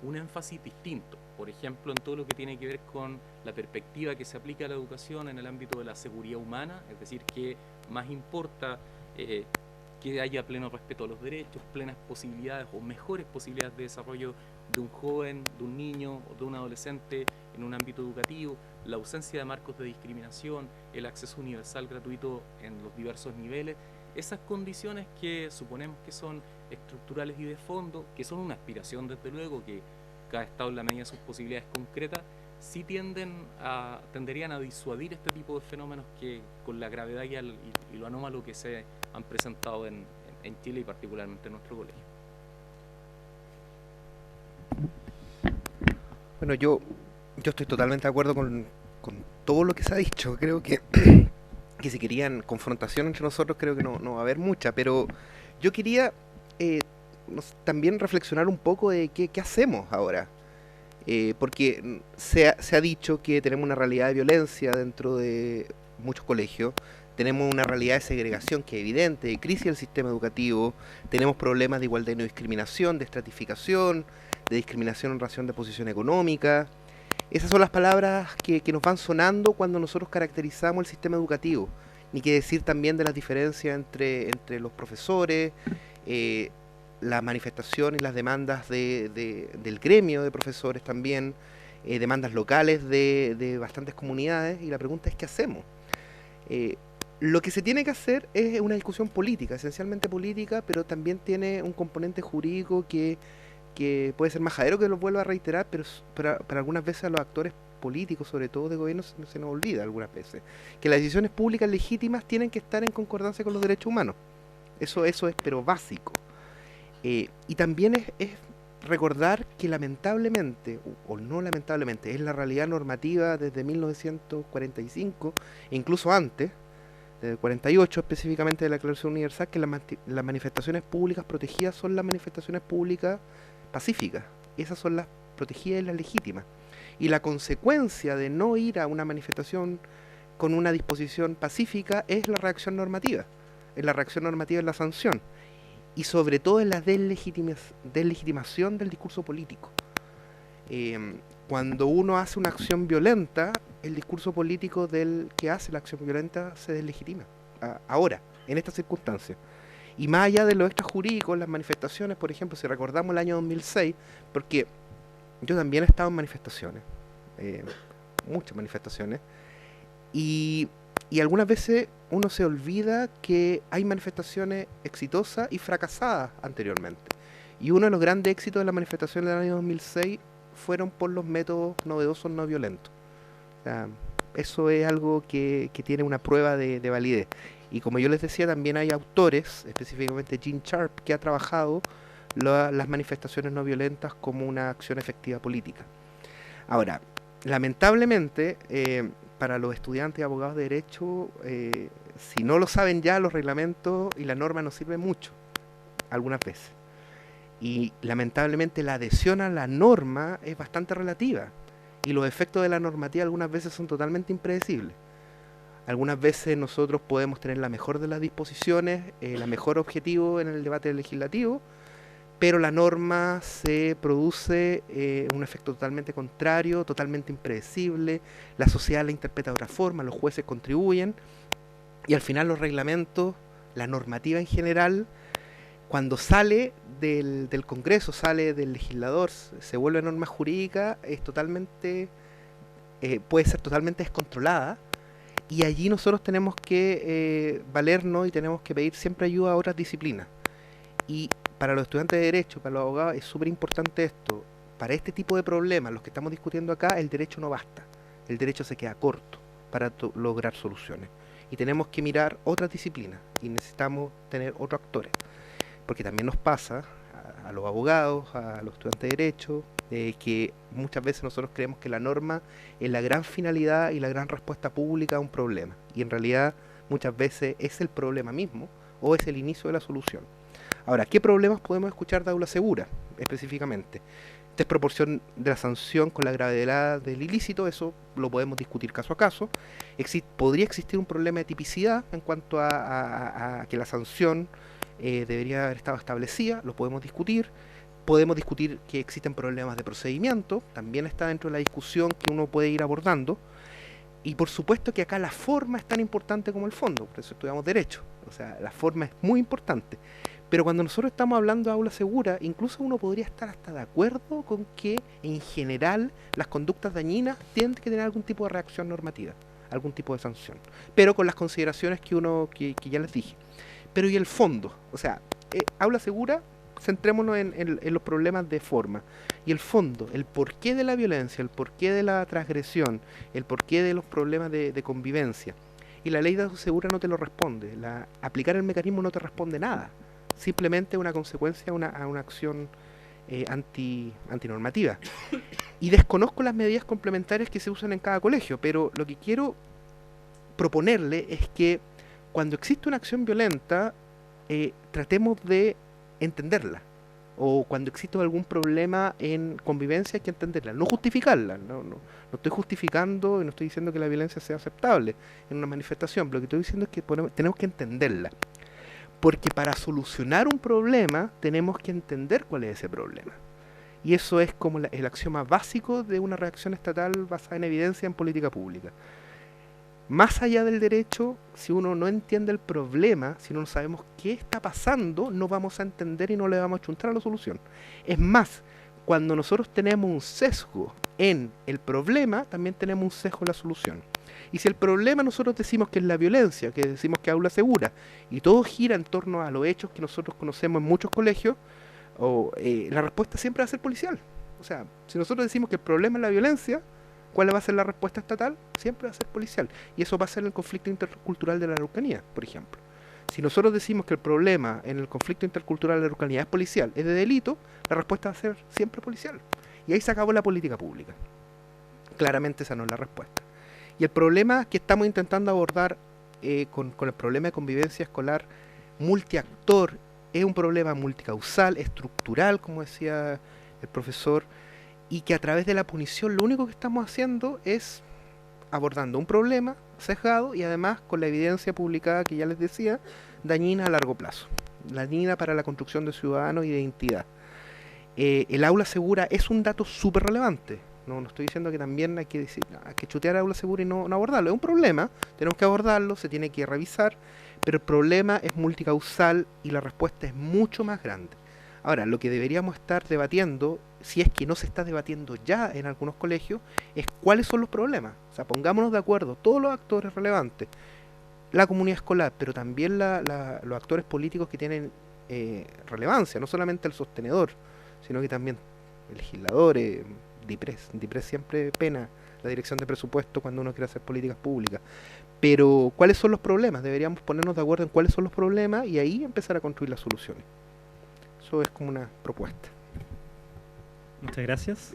un énfasis distinto, por ejemplo, en todo lo que tiene que ver con la perspectiva que se aplica a la educación en el ámbito de la seguridad humana, es decir, que más importa que haya pleno respeto a los derechos, plenas posibilidades o mejores posibilidades de desarrollo de un joven, de un niño o de un adolescente en un ámbito educativo, la ausencia de marcos de discriminación, el acceso universal gratuito en los diversos niveles. Esas condiciones que suponemos que son estructurales y de fondo, que son una aspiración desde luego, que cada estado en la medida de sus posibilidades concretas, sí tenderían a disuadir este tipo de fenómenos que con la gravedad y lo anómalo que se han presentado en Chile y particularmente en nuestro colegio. Bueno, yo estoy totalmente de acuerdo con todo lo que se ha dicho. Creo que si querían confrontación entre nosotros, creo que no va a haber mucha, pero yo quería también reflexionar un poco de qué hacemos ahora. Porque se ha dicho que tenemos una realidad de violencia dentro de muchos colegios, tenemos una realidad de segregación que es evidente, de crisis del sistema educativo, tenemos problemas de igualdad y no discriminación, de estratificación, de discriminación en razón de posición económica. Esas son las palabras que nos van sonando cuando nosotros caracterizamos el sistema educativo. Ni que decir también de las diferencias entre los profesores, la manifestación y las demandas del gremio de profesores también, demandas locales de bastantes comunidades, y la pregunta es ¿qué hacemos? Lo que se tiene que hacer es una discusión política, esencialmente política, pero también tiene un componente jurídico que puede ser majadero, que lo vuelvo a reiterar, pero para algunas veces a los actores políticos, sobre todo de gobierno, se nos olvida algunas veces, que las decisiones públicas legítimas tienen que estar en concordancia con los derechos humanos. Eso es pero básico. Y también es recordar que lamentablemente, o no lamentablemente, es la realidad normativa desde 1945, e incluso antes, desde el 48 específicamente de la Declaración Universal, que las manifestaciones públicas protegidas son las manifestaciones públicas pacíficas. Esas son las protegidas y las legítimas. Y la consecuencia de no ir a una manifestación con una disposición pacífica es la reacción normativa. Es la reacción normativa, es la sanción. Y sobre todo es la deslegitimación del discurso político. Cuando uno hace una acción violenta, el discurso político del que hace la acción violenta se deslegitima. Ahora, en estas circunstancias. Y más allá de lo extrajurídico, las manifestaciones, por ejemplo, si recordamos el año 2006, porque yo también he estado en manifestaciones, muchas manifestaciones, y algunas veces uno se olvida que hay manifestaciones exitosas y fracasadas anteriormente. Y uno de los grandes éxitos de las manifestaciones del año 2006 fueron por los métodos novedosos no violentos. O sea, eso es algo que tiene una prueba de validez. Y como yo les decía, también hay autores, específicamente Gene Sharp, que ha trabajado las manifestaciones no violentas como una acción efectiva política. Ahora, lamentablemente, para los estudiantes y abogados de derecho, si no lo saben ya, los reglamentos y la norma no sirven mucho, algunas veces. Y lamentablemente la adhesión a la norma es bastante relativa, y los efectos de la normativa algunas veces son totalmente impredecibles. Algunas veces nosotros podemos tener la mejor de las disposiciones, la mejor objetivo en el debate legislativo, pero la norma se produce un efecto totalmente contrario, totalmente impredecible, la sociedad la interpreta de otra forma, los jueces contribuyen, y al final los reglamentos, la normativa en general, cuando sale del Congreso, sale del legislador, se vuelve norma jurídica, es totalmente, puede ser totalmente descontrolada, y allí nosotros tenemos que valernos y tenemos que pedir siempre ayuda a otras disciplinas. Y para los estudiantes de Derecho, para los abogados, es súper importante esto. Para este tipo de problemas, los que estamos discutiendo acá, el derecho no basta. El derecho se queda corto para lograr soluciones. Y tenemos que mirar otras disciplinas y necesitamos tener otros actores. Porque también nos pasa a los abogados, a los estudiantes de Derecho, que muchas veces nosotros creemos que la norma es la gran finalidad y la gran respuesta pública a un problema. Y en realidad muchas veces es el problema mismo o es el inicio de la solución. Ahora, ¿qué problemas podemos escuchar de aula segura específicamente? Desproporción de la sanción con la gravedad del ilícito, eso lo podemos discutir caso a caso. Podría existir un problema de tipicidad en cuanto a que la sanción debería haber estado establecida, lo podemos discutir. Podemos discutir que existen problemas de procedimiento, también está dentro de la discusión que uno puede ir abordando. Y por supuesto que acá la forma es tan importante como el fondo, por eso estudiamos Derecho. O sea, la forma es muy importante. Pero cuando nosotros estamos hablando de aula segura, incluso uno podría estar hasta de acuerdo con que en general las conductas dañinas tienen que tener algún tipo de reacción normativa, algún tipo de sanción, pero con las consideraciones que ya les dije. Pero ¿y el fondo? O sea, aula segura centrémonos en los problemas de forma. Y el fondo, el porqué de la violencia, el porqué de la transgresión, el porqué de los problemas de convivencia. Y la ley de auto segura no te lo responde. Aplicar el mecanismo no te responde nada. Simplemente una consecuencia a una acción antinormativa. Y desconozco las medidas complementarias que se usan en cada colegio, pero lo que quiero proponerle es que cuando existe una acción violenta, tratemos de entenderla. O cuando existe algún problema en convivencia hay que entenderla, no justificarla. No estoy justificando y no estoy diciendo que la violencia sea aceptable en una manifestación, pero lo que estoy diciendo es que tenemos que entenderla. Porque para solucionar un problema tenemos que entender cuál es ese problema. Y eso es como el axioma básico de una reacción estatal basada en evidencia en política pública. Más allá del derecho, si uno no entiende el problema, si no sabemos qué está pasando, no vamos a entender y no le vamos a chuntar a la solución. Es más, cuando nosotros tenemos un sesgo en el problema, también tenemos un sesgo en la solución. Y si el problema nosotros decimos que es la violencia, que decimos que es aula segura, y todo gira en torno a los hechos que nosotros conocemos en muchos colegios, la respuesta siempre va a ser policial. O sea, si nosotros decimos que el problema es la violencia, ¿cuál va a ser la respuesta estatal? Siempre va a ser policial. Y eso va a ser el conflicto intercultural de la Araucanía, por ejemplo. Si nosotros decimos que el problema en el conflicto intercultural de la Araucanía es policial, es de delito, la respuesta va a ser siempre policial. Y ahí se acabó la política pública. Claramente esa no es la respuesta. Y el problema que estamos intentando abordar con el problema de convivencia escolar multiactor es un problema multicausal, estructural, como decía el profesor, y que a través de la punición lo único que estamos haciendo es abordando un problema sesgado y además con la evidencia publicada que ya les decía, dañina a largo plazo, dañina para la construcción de ciudadanos y de identidad. El aula segura es un dato súper relevante. No estoy diciendo que también hay que chutear aula segura y no abordarlo. Es un problema, tenemos que abordarlo, se tiene que revisar, pero el problema es multicausal y la respuesta es mucho más grande. Ahora, lo que deberíamos estar debatiendo, si es que no se está debatiendo ya en algunos colegios, es cuáles son los problemas. O sea, pongámonos de acuerdo, todos los actores relevantes, la comunidad escolar, pero también los actores políticos que tienen relevancia, no solamente el sostenedor, sino que también el legislador, DIPRES siempre pena la dirección de presupuesto cuando uno quiere hacer políticas públicas. Pero, ¿cuáles son los problemas? Deberíamos ponernos de acuerdo en cuáles son los problemas y ahí empezar a construir las soluciones. Eso es como una propuesta. Muchas gracias.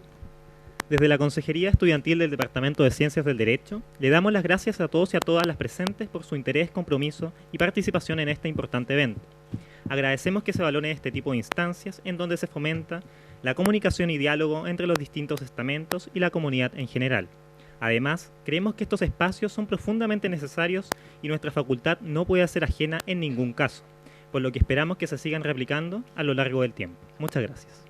Desde la Consejería Estudiantil del Departamento de Ciencias del Derecho, le damos las gracias a todos y a todas las presentes por su interés, compromiso y participación en este importante evento. Agradecemos que se valoren este tipo de instancias en donde se fomenta la comunicación y diálogo entre los distintos estamentos y la comunidad en general. Además, creemos que estos espacios son profundamente necesarios y nuestra facultad no puede ser ajena en ningún caso, por lo que esperamos que se sigan replicando a lo largo del tiempo. Muchas gracias.